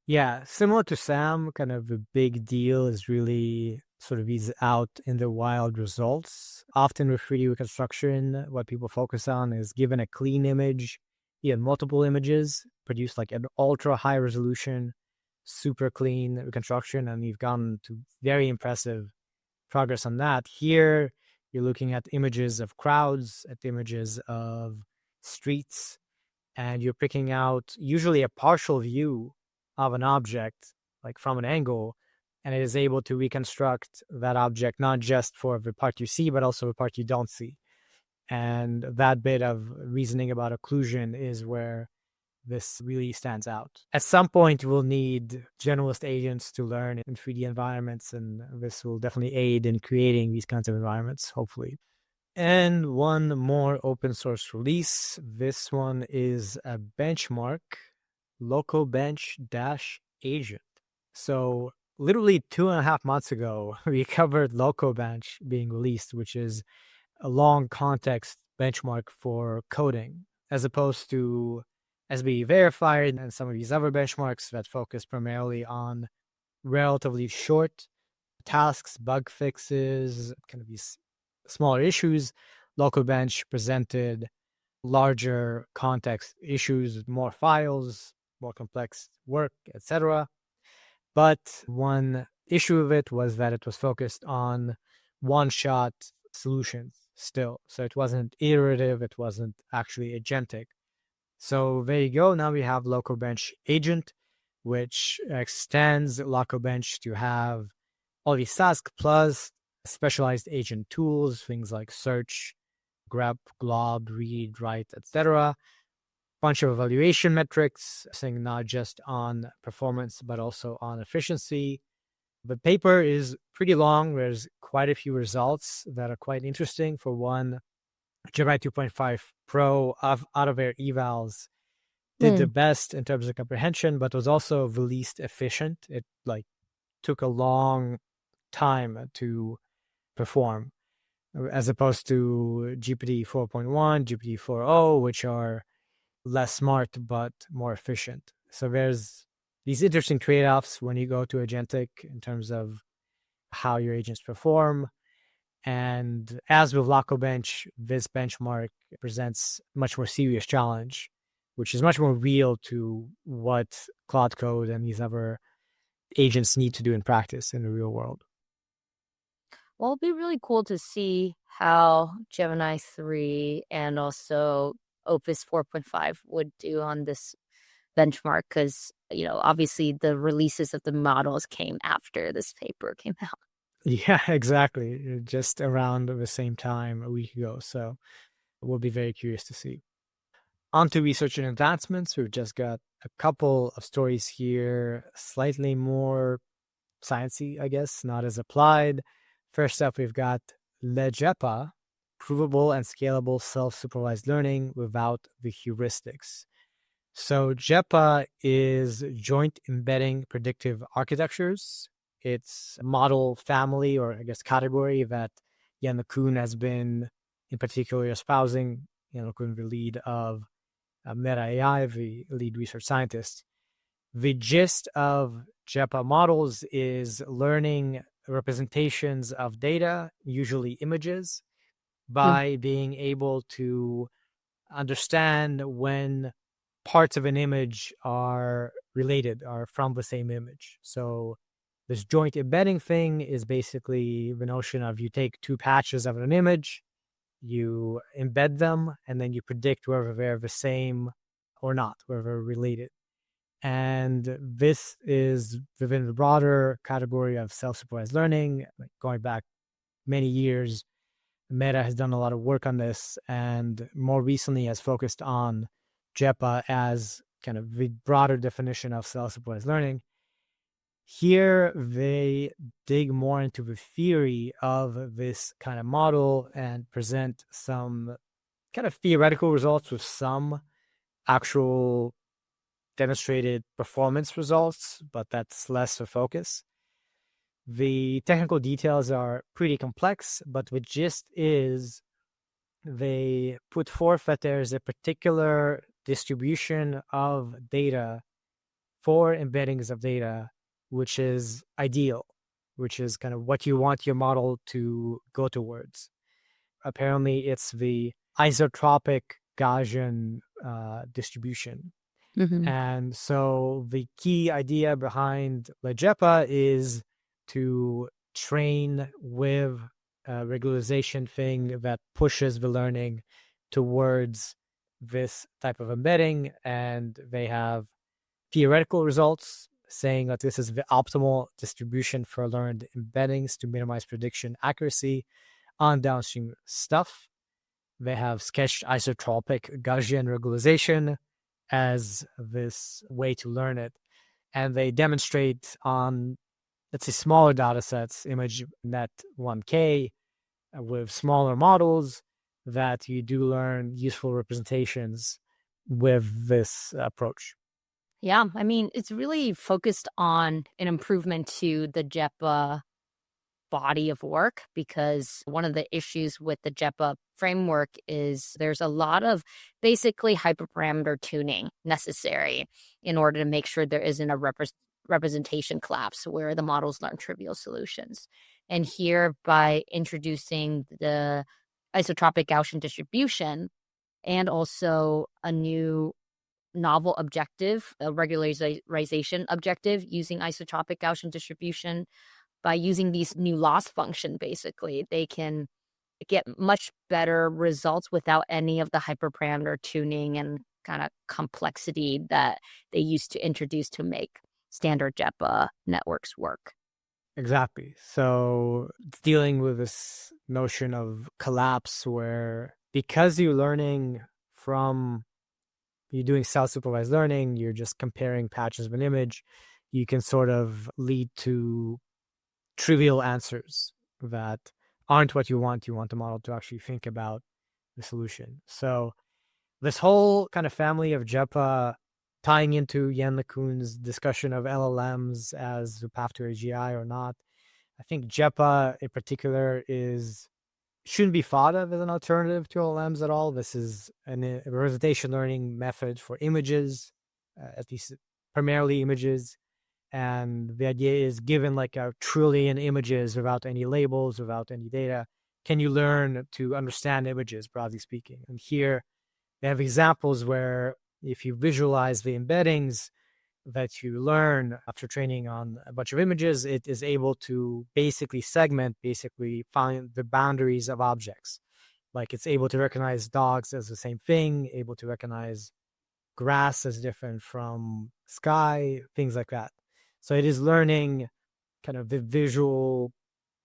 Yeah, similar to Sam, kind of the big deal is really sort of these out in the wild results. Often with 3D reconstruction, what people focus on is given a clean image, multiple images, produce like an ultra high resolution, super clean reconstruction, and you've gotten to very impressive progress on that. Here, you're looking at images of crowds, at images of streets, and you're picking out usually a partial view of an object, like from an angle, and it is able to reconstruct that object not just for the part you see, but also the part you don't see. And that bit of reasoning about occlusion is where this really stands out. At some point, we'll need generalist agents to learn in 3D environments, and this will definitely aid in creating these kinds of environments, hopefully. And one more open source release. This one is a benchmark, LoCoBench-Agent. So literally 2.5 months ago, we covered LoCoBench being released, which is a long context benchmark for coding, as opposed to SBE Verified and some of these other benchmarks that focus primarily on relatively short tasks, bug fixes, kind of these smaller issues. LoCoBench presented larger context issues, more files, more complex work, etc. But one issue of it was that it was focused on one-shot solutions still. So it wasn't iterative, it wasn't actually agentic. So there you go. Now we have LoCoBench-Agent, which extends LoCoBench to have all these tasks plus specialized agent tools, things like search, grep, glob, read, write, etc. Bunch of evaluation metrics, saying not just on performance, but also on efficiency. The paper is pretty long. There's quite a few results that are quite interesting. For one, Gemini 2.5 Pro out of their evals did the best in terms of comprehension, but was also the least efficient. It took a long time to perform, as opposed to GPT 4.1, GPT 4.0, which are less smart but more efficient. So there's these interesting trade-offs when you go to agentic in terms of how your agents perform. And as with LoCoBench, this benchmark presents a much more serious challenge, which is much more real to what Claude Code and these other agents need to do in practice in the real world. Well, it'd be really cool to see how Gemini 3 and also Opus 4.5 would do on this benchmark because, obviously the releases of the models came after this paper came out. Yeah, exactly. Just around the same time a week ago. So we'll be very curious to see. On to research and advancements. We've just got a couple of stories here, slightly more sciencey, I guess, not as applied. First up, we've got LeJEPA, provable and scalable self-supervised learning without the heuristics. So JEPA is Joint Embedding Predictive Architectures. It's a model family, or I guess category, that Jan LeCun has been in particular espousing. Jan LeCun, the lead of Meta AI, the lead research scientist. The gist of JEPA models is learning representations of data, usually images, by being able to understand when parts of an image are related, are from the same image. So this joint embedding thing is basically the notion of you take two patches of an image, you embed them, and then you predict whether they're the same or not, whether they're related. And this is within the broader category of self-supervised learning. Like going back many years, Meta has done a lot of work on this, and more recently has focused on JEPA as kind of the broader definition of self-supervised learning. Here, they dig more into the theory of this kind of model and present some kind of theoretical results with some actual demonstrated performance results, but that's less the focus. The technical details are pretty complex, but the gist is they put forth that there's a particular distribution of data for embeddings of data, which is ideal, which is kind of what you want your model to go towards. Apparently, it's the isotropic Gaussian distribution. Mm-hmm. And so the key idea behind LeJEPA is to train with a regularization thing that pushes the learning towards this type of embedding. And they have theoretical results saying that this is the optimal distribution for learned embeddings to minimize prediction accuracy on downstream stuff. They have sketched isotropic Gaussian regularization as this way to learn it. And they demonstrate on, let's say, smaller data sets, ImageNet 1K, with smaller models, that you do learn useful representations with this approach. Yeah, I mean, it's really focused on an improvement to the JEPA body of work, because one of the issues with the JEPA framework is there's a lot of basically hyperparameter tuning necessary in order to make sure there isn't a representation collapse where the models learn trivial solutions. And here, by introducing the isotropic Gaussian distribution and also a new novel objective, a regularization objective using isotropic Gaussian distribution, by using these new loss function, basically, they can get much better results without any of the hyperparameter tuning and kind of complexity that they used to introduce to make standard JEPA networks work. Exactly. So it's dealing with this notion of collapse where, because you're doing self-supervised learning, you're just comparing patches of an image, you can sort of lead to trivial answers that aren't what you want. You want the model to actually think about the solution. So this whole kind of family of JEPA, tying into Jan LeCun's discussion of LLMs as the path to AGI or not, I think JEPA in particular shouldn't be thought of as an alternative to LLMs at all. This is a representation learning method for images, at least primarily images. And the idea is, given like 1 trillion images without any labels, without any data, can you learn to understand images, broadly speaking? And here they have examples where if you visualize the embeddings, that you learn after training on a bunch of images, it is able to basically find the boundaries of objects. Like it's able to recognize dogs as the same thing, able to recognize grass as different from sky, things like that. So it is learning kind of the visual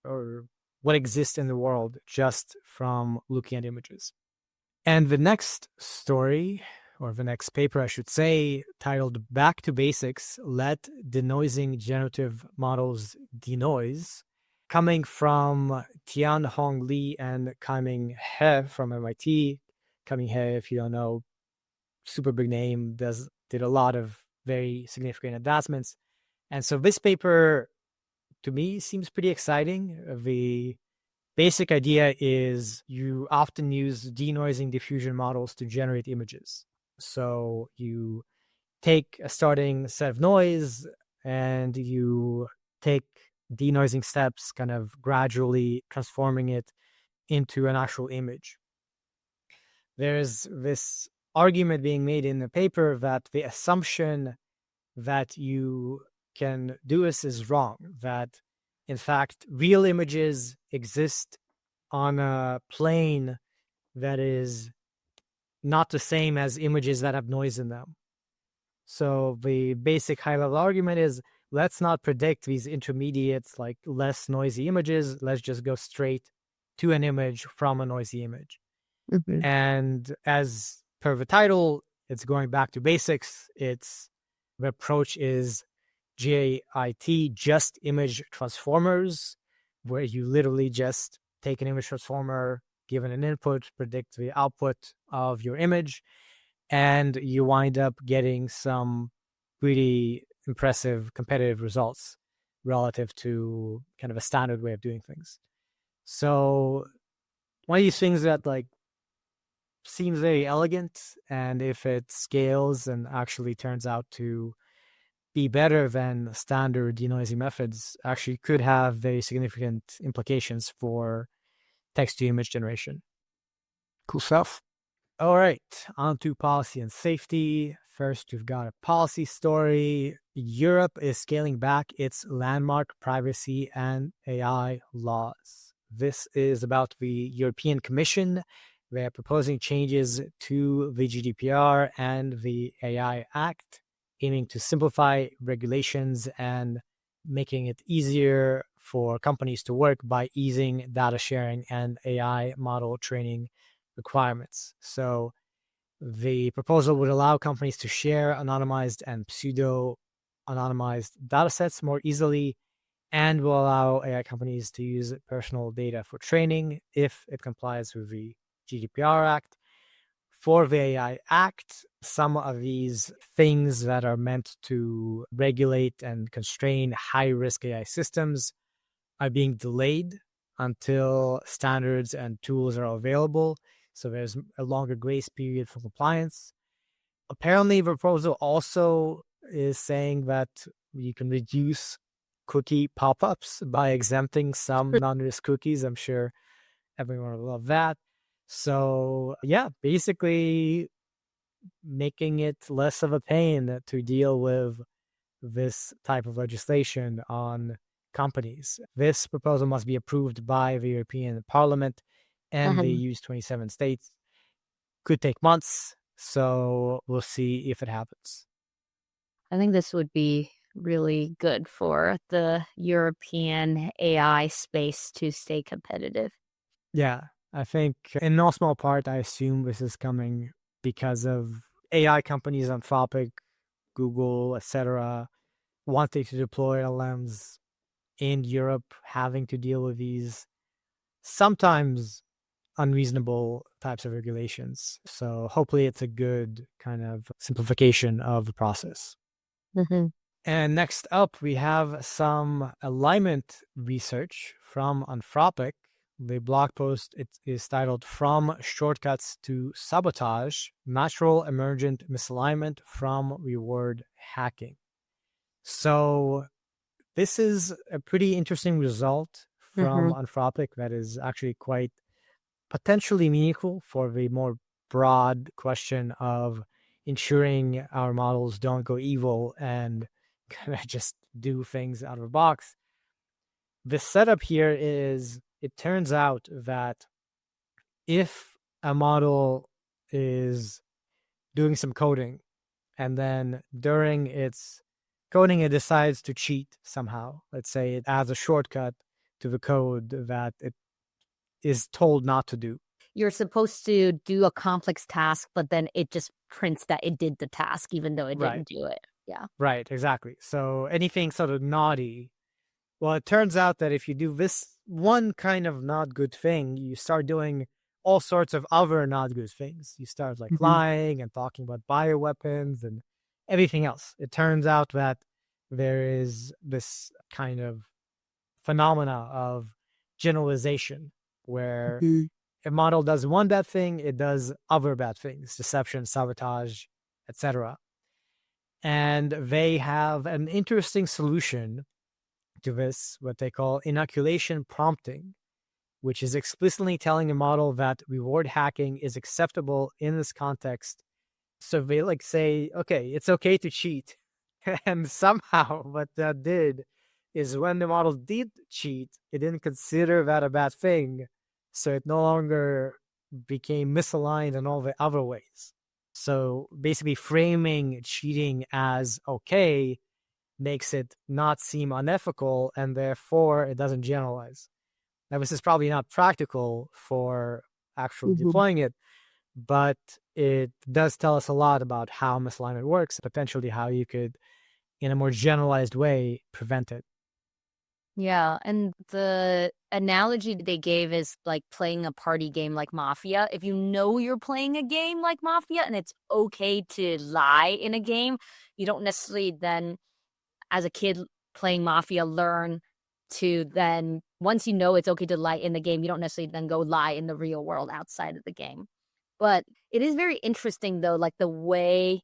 or what exists in the world just from looking at images. And the next story, or the next paper, I should say, titled Back to Basics, Let Denoising Generative Models Denoise, coming from Tian Hong Lee and Kaiming He from MIT. Kaiming He, if you don't know, super big name, did a lot of very significant advancements. And so this paper, to me, seems pretty exciting. The basic idea is you often use denoising diffusion models to generate images. So you take a starting set of noise and you take denoising steps, kind of gradually transforming it into an actual image. There's this argument being made in the paper that the assumption that you can do this is wrong, that in fact, real images exist on a plane that is not the same as images that have noise in them. So the basic high-level argument is, let's not predict these intermediates, like less noisy images. Let's just go straight to an image from a noisy image. Mm-hmm. And as per the title, it's going back to basics. The approach is JIT, just image transformers, where you literally just take an image transformer, given an input, predict the output of your image, and you wind up getting some pretty impressive competitive results relative to kind of a standard way of doing things. So one of these things that like seems very elegant, and if it scales and actually turns out to be better than standard denoising methods, actually could have very significant implications for text-to-image generation. Cool stuff. All right, on to policy and safety. First, we've got a policy story. Europe is scaling back its landmark privacy and AI laws. This is about the European Commission. They're proposing changes to the GDPR and the AI Act, aiming to simplify regulations and making it easier for companies to work by easing data sharing and AI model training requirements. So the proposal would allow companies to share anonymized and pseudo-anonymized datasets more easily, and will allow AI companies to use personal data for training if it complies with the GDPR Act. For the AI Act, some of these things that are meant to regulate and constrain high-risk AI systems are being delayed until standards and tools are available. So there's a longer grace period for compliance. Apparently, the proposal also is saying that you can reduce cookie pop-ups by exempting some non-risk cookies. I'm sure everyone will love that. So yeah, basically making it less of a pain to deal with this type of legislation on companies. This proposal must be approved by the European Parliament and the EU's 27 states. Could take months, so we'll see if it happens. I think this would be really good for the European AI space to stay competitive. Yeah, I think in no small part, I assume this is coming because of AI companies, Anthropic, Google, etc., wanting to deploy LLMs in Europe, having to deal with these sometimes unreasonable types of regulations. So hopefully it's a good kind of simplification of the process. Mm-hmm. And next up, we have some alignment research from Anthropic. The blog post is titled From Shortcuts to Sabotage, Natural Emergent Misalignment from Reward Hacking. So this is a pretty interesting result from Anthropic that is actually quite potentially meaningful for the more broad question of ensuring our models don't go evil and kind of just do things out of the box. The setup here is, it turns out that if a model is doing some coding and then during its coding it decides to cheat somehow, let's say it adds a shortcut to the code that it is told not to do. You're supposed to do a complex task, but then it just prints that it did the task, even though it didn't do it. Yeah. Right, exactly. So anything sort of naughty, well, it turns out that if you do this one kind of not good thing, you start doing all sorts of other not good things. You start like lying and talking about bioweapons and everything else. It turns out that there is this kind of phenomena of generalization where a model does one bad thing, it does other bad things, deception, sabotage, etc. And they have an interesting solution to this, what they call inoculation prompting, which is explicitly telling a model that reward hacking is acceptable in this context. So they like say, okay, it's okay to cheat. And somehow what that did is when the model did cheat, it didn't consider that a bad thing. So it no longer became misaligned in all the other ways. So basically framing cheating as okay makes it not seem unethical, and therefore it doesn't generalize. Now, this is probably not practical for actually deploying it, but it does tell us a lot about how misalignment works, potentially how you could, in a more generalized way, prevent it. Yeah, and the analogy they gave is like playing a party game like Mafia. If you know you're playing a game like Mafia and it's okay to lie in a game, you don't necessarily then, as a kid playing Mafia, learn to then, once you know it's okay to lie in the game, you don't necessarily then go lie in the real world outside of the game. But it is very interesting, though, like the way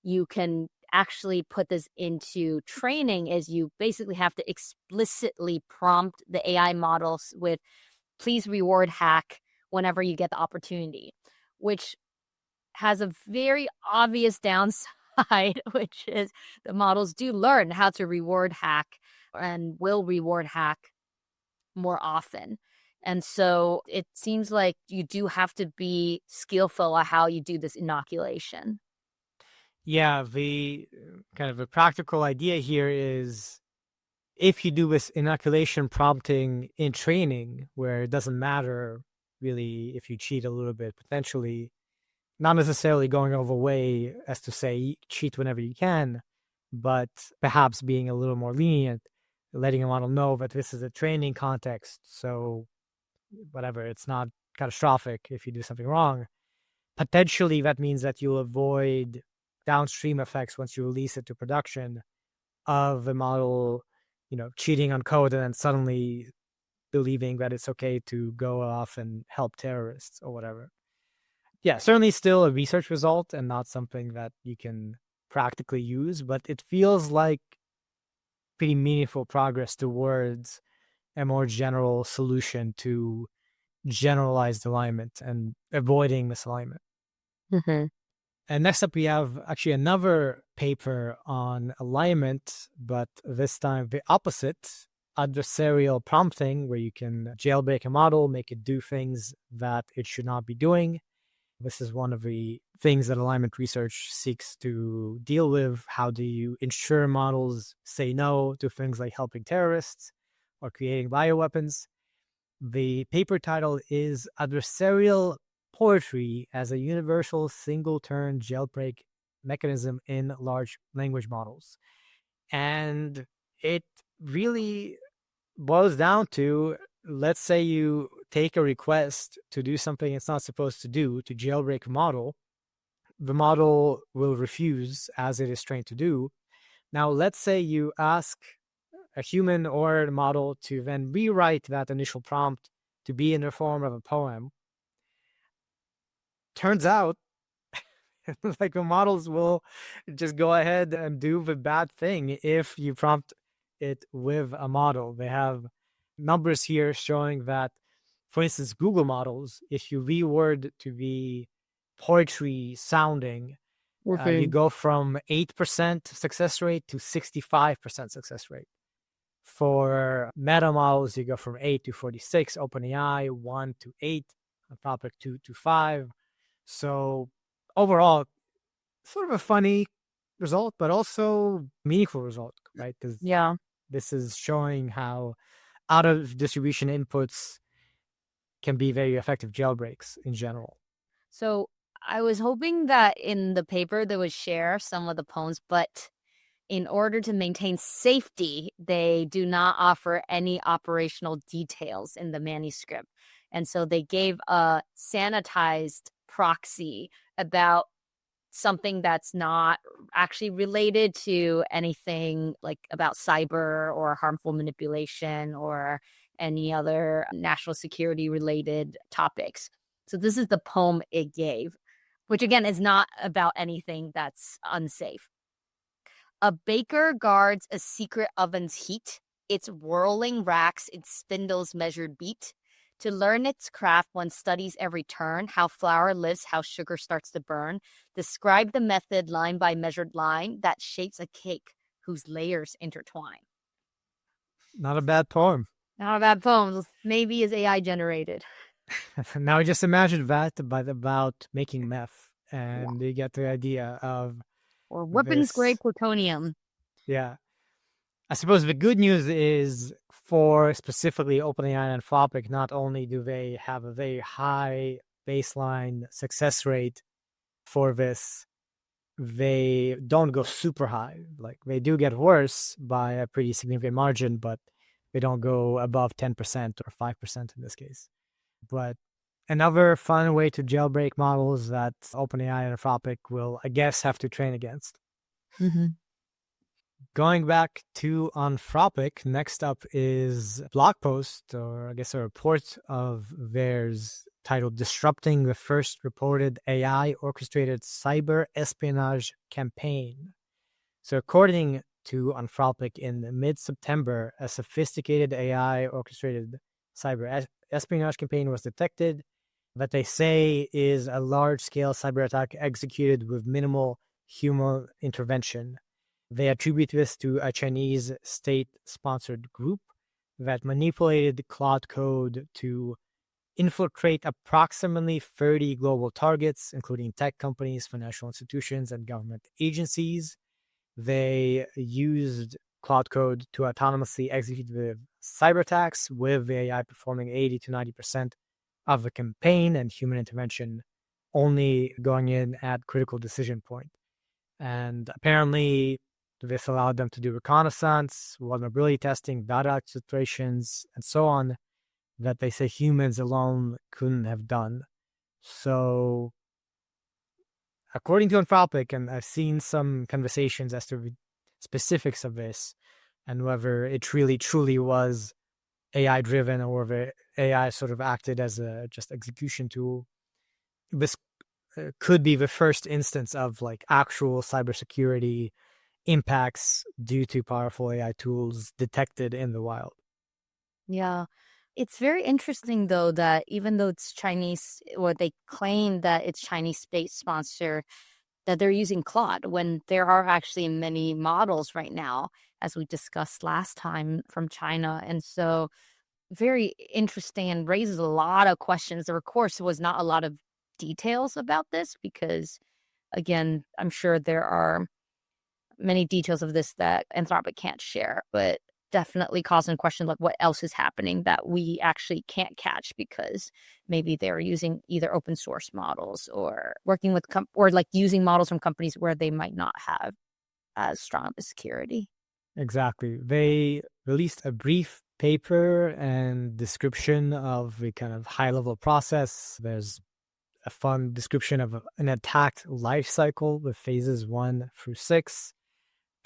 you can actually put this into training is you basically have to explicitly prompt the AI models with please reward hack whenever you get the opportunity, which has a very obvious downside, which is the models do learn how to reward hack and will reward hack more often. And so it seems like you do have to be skillful at how you do this inoculation. Yeah, the kind of a practical idea here is if you do this inoculation prompting in training, where it doesn't matter really if you cheat a little bit, potentially, not necessarily going overway as to say cheat whenever you can, but perhaps being a little more lenient, letting a model know that this is a training context. So whatever, it's not catastrophic if you do something wrong. Potentially that means that you'll avoid downstream effects once you release it to production of the model, cheating on code and then suddenly believing that it's okay to go off and help terrorists or whatever. Yeah, certainly still a research result and not something that you can practically use, but it feels like pretty meaningful progress towards a more general solution to generalized alignment and avoiding misalignment. And next up, we have actually another paper on alignment, but this time the opposite, adversarial prompting, where you can jailbreak a model, make it do things that it should not be doing. This is one of the things that alignment research seeks to deal with. How do you ensure models say no to things like helping terrorists or creating bioweapons? The paper title is Adversarial Poetry as a Universal Single-Turn Jailbreak Mechanism in Large Language Models. And it really boils down to, let's say you take a request to do something it's not supposed to do, to jailbreak a model. The model will refuse, as it is trained to do. Now, let's say you ask a human or a model to then rewrite that initial prompt to be in the form of a poem. Turns out, like the models will just go ahead and do the bad thing if you prompt it with a model. They have numbers here showing that, for instance, Google models, if you reword to be poetry sounding, You go from 8% success rate to 65% success rate. For meta models, you go from 8 to 46, OpenAI 1 to 8, Anthropic 2 to 5. So overall, sort of a funny result, but also meaningful result, right? Because this is showing how out of distribution inputs can be very effective jailbreaks in general. So I was hoping that in the paper they would share some of the poems, but in order to maintain safety, they do not offer any operational details in the manuscript. And so they gave a sanitized proxy about something that's not actually related to anything like about cyber or harmful manipulation or any other national security related topics. So this is the poem it gave, which again is not about anything that's unsafe. A baker guards a secret oven's heat. Its whirling racks, its spindles measured beat. To learn its craft, one studies every turn, how flour lives, how sugar starts to burn. Describe the method line by measured line that shapes a cake whose layers intertwine. Not a bad poem. Not a bad poem. Maybe is AI generated. Now just imagine that, but about making meth, and you get the idea of or weapons-grade plutonium. Yeah. I suppose the good news is for specifically OpenAI and Anthropic, not only do they have a very high baseline success rate for this, they don't go super high. Like they do get worse by a pretty significant margin, but they don't go above 10% or 5% in this case. But another fun way to jailbreak models that OpenAI and Anthropic will, I guess, have to train against. Mm-hmm. Going back to Anthropic, next up is a blog post, or I guess a report of theirs titled Disrupting the First Reported AI-Orchestrated Cyber Espionage Campaign. So according to Anthropic, in mid-September, a sophisticated AI-orchestrated cyber espionage campaign was detected that they say is a large-scale cyber attack executed with minimal human intervention. They attribute this to a Chinese state-sponsored group that manipulated Claude code to infiltrate approximately 30 global targets, including tech companies, financial institutions, and government agencies. They used Claude code to autonomously execute the cyber attacks, with the AI performing 80 to 90% of the campaign and human intervention only going in at critical decision point. And apparently, this allowed them to do reconnaissance, vulnerability testing, data exfiltrations, and so on, that they say humans alone couldn't have done. So, according to Anthropic, and I've seen some conversations as to the specifics of this, and whether it really truly was AI-driven or the AI sort of acted as a just execution tool, this could be the first instance of like actual cybersecurity impacts due to powerful AI tools detected in the wild. Yeah. It's very interesting, though, that even though it's Chinese, or they claim that it's Chinese state sponsor, that they're using Claude when there are actually many models right now, as we discussed last time, from China. And so very interesting and raises a lot of questions. There, of course, was not a lot of details about this because, again, I'm sure there are many details of this that Anthropic can't share, but definitely causing questions like what else is happening that we actually can't catch because maybe they're using either open source models or working with or like using models from companies where they might not have as strong of a security. Exactly. They released a brief paper and description of the kind of high-level process. There's a fun description of an attack life cycle with phases 1 through 6.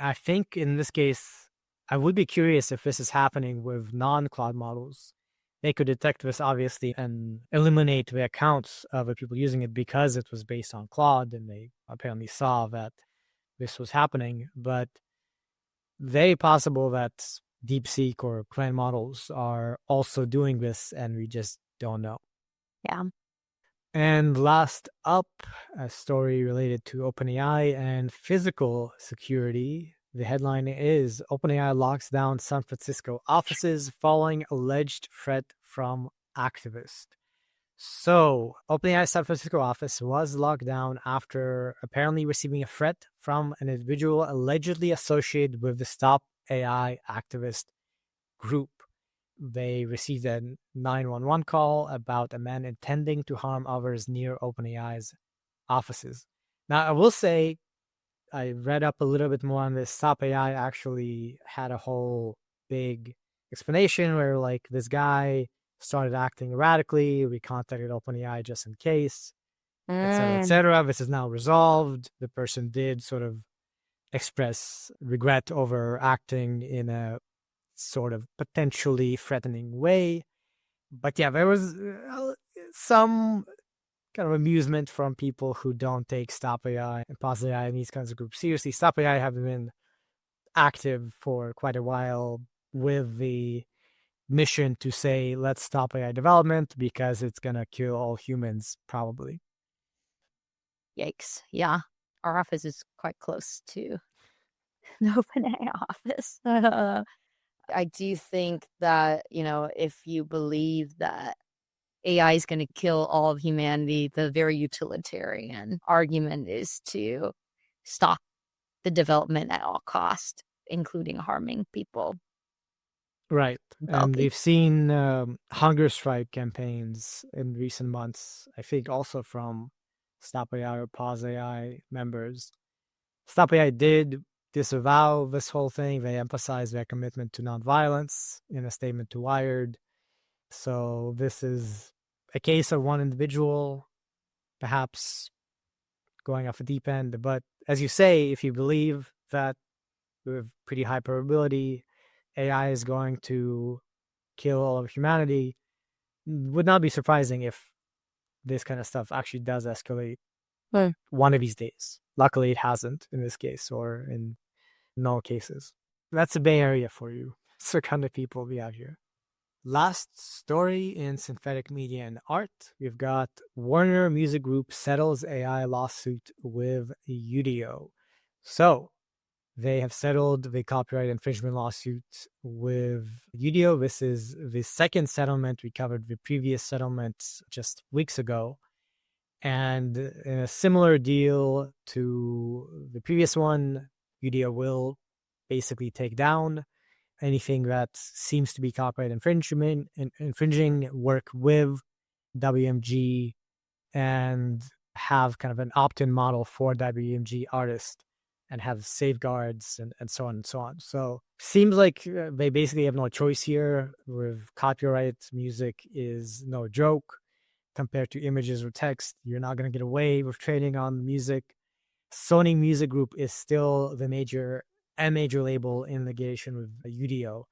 I think in this case, I would be curious if this is happening with non-Claude models. They could detect this, obviously, and eliminate the accounts of the people using it because it was based on Claude, and they apparently saw that this was happening. But very possible that DeepSeek or Clan models are also doing this, and we just don't know. Yeah. And last up, a story related to OpenAI and physical security. The headline is OpenAI locks down San Francisco offices following alleged threat from activists. So, OpenAI's San Francisco office was locked down after apparently receiving a threat from an individual allegedly associated with the Stop AI activist group. They received a 911 call about a man intending to harm others near OpenAI's offices. Now, I will say, I read up a little bit more on this. Stop AI actually had a whole big explanation where, like, this guy started acting erratically. We contacted OpenAI just in case, etc., etc. This is now resolved. The person did sort of express regret over acting in a sort of potentially threatening way. But yeah, there was some kind of amusement from people who don't take Stop AI and Pause AI and these kinds of groups seriously. Stop AI have been active for quite a while with the mission to say, let's stop AI development because it's going to kill all humans, probably. Yikes. Yeah. Our office is quite close to the OpenAI office. I do think that, if you believe that AI is going to kill all of humanity, the very utilitarian argument is to stop the development at all cost, including harming people. Right. And we've seen hunger strike campaigns in recent months, I think also from Stop AI or Pause AI members. Stop AI did disavow this whole thing. They emphasized their commitment to nonviolence in a statement to Wired. So this is a case of one individual, perhaps going off a deep end. But as you say, if you believe that with pretty high probability AI is going to kill all of humanity, would not be surprising if this kind of stuff actually does escalate one of these days. Luckily, it hasn't in this case or in no cases. That's the Bay Area for you. It's the kind of people we have here. Last story in synthetic media and art. We've got Warner Music Group settles AI lawsuit with Udio. So they have settled the copyright infringement lawsuit with Udio. This is the second settlement. We covered the previous settlement just weeks ago. And in a similar deal to the previous one, Udio will basically take down anything that seems to be copyright infringing work with WMG and have kind of an opt-in model for WMG artists and have safeguards and so on and so on. So seems like they basically have no choice here. With copyright, music is no joke compared to images or text. You're not going to get away with trading on music. Sony Music Group is still the major label in litigation with Udio.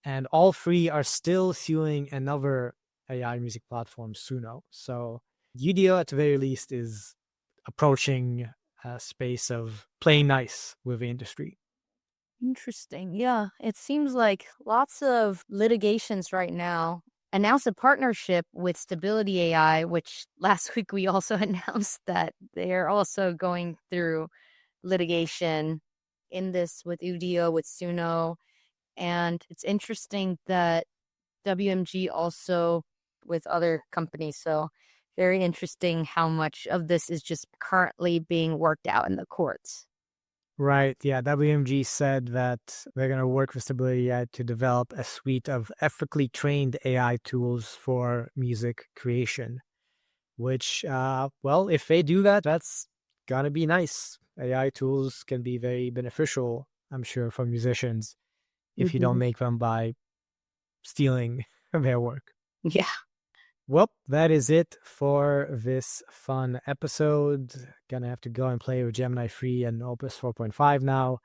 And all three are still suing another AI music platform, Suno. So Udio, at the very least, is approaching a space of playing nice with the industry. Interesting. Yeah. It seems like lots of litigations right now. Announced a partnership with Stability AI, which last week we also announced that they're also going through litigation in this with Udio, with Suno. And it's interesting that WMG also with other companies. So very interesting how much of this is just currently being worked out in the courts. Right. Yeah. WMG said that they're going to work with Stability AI to develop a suite of ethically trained AI tools for music creation, which, well, if they do that, that's going to be nice. AI tools can be very beneficial, I'm sure, for musicians if you don't make them by stealing their work. Yeah. Well, that is it for this fun episode. Gonna have to go and play with Gemini 3 and Opus 4.5 now.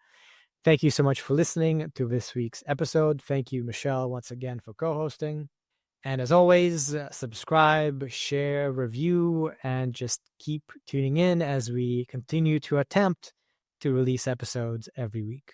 Thank you so much for listening to this week's episode. Thank you, Michelle, once again for co-hosting. And as always, subscribe, share, review, and just keep tuning in as we continue to attempt to release episodes every week.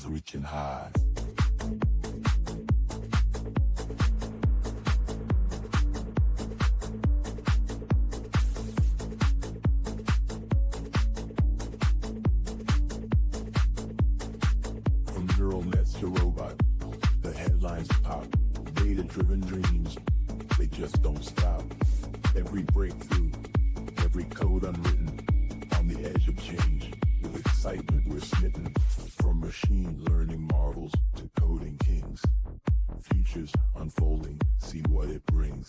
ideas reaching high. From neural nets to robots, the headlines pop. Data-driven dreams, they just don't stop. Every breakthrough, every code unwritten, on the edge of change. With excitement we're smitten. From machine learning marvels to coding kings. Futures unfolding, see what it brings.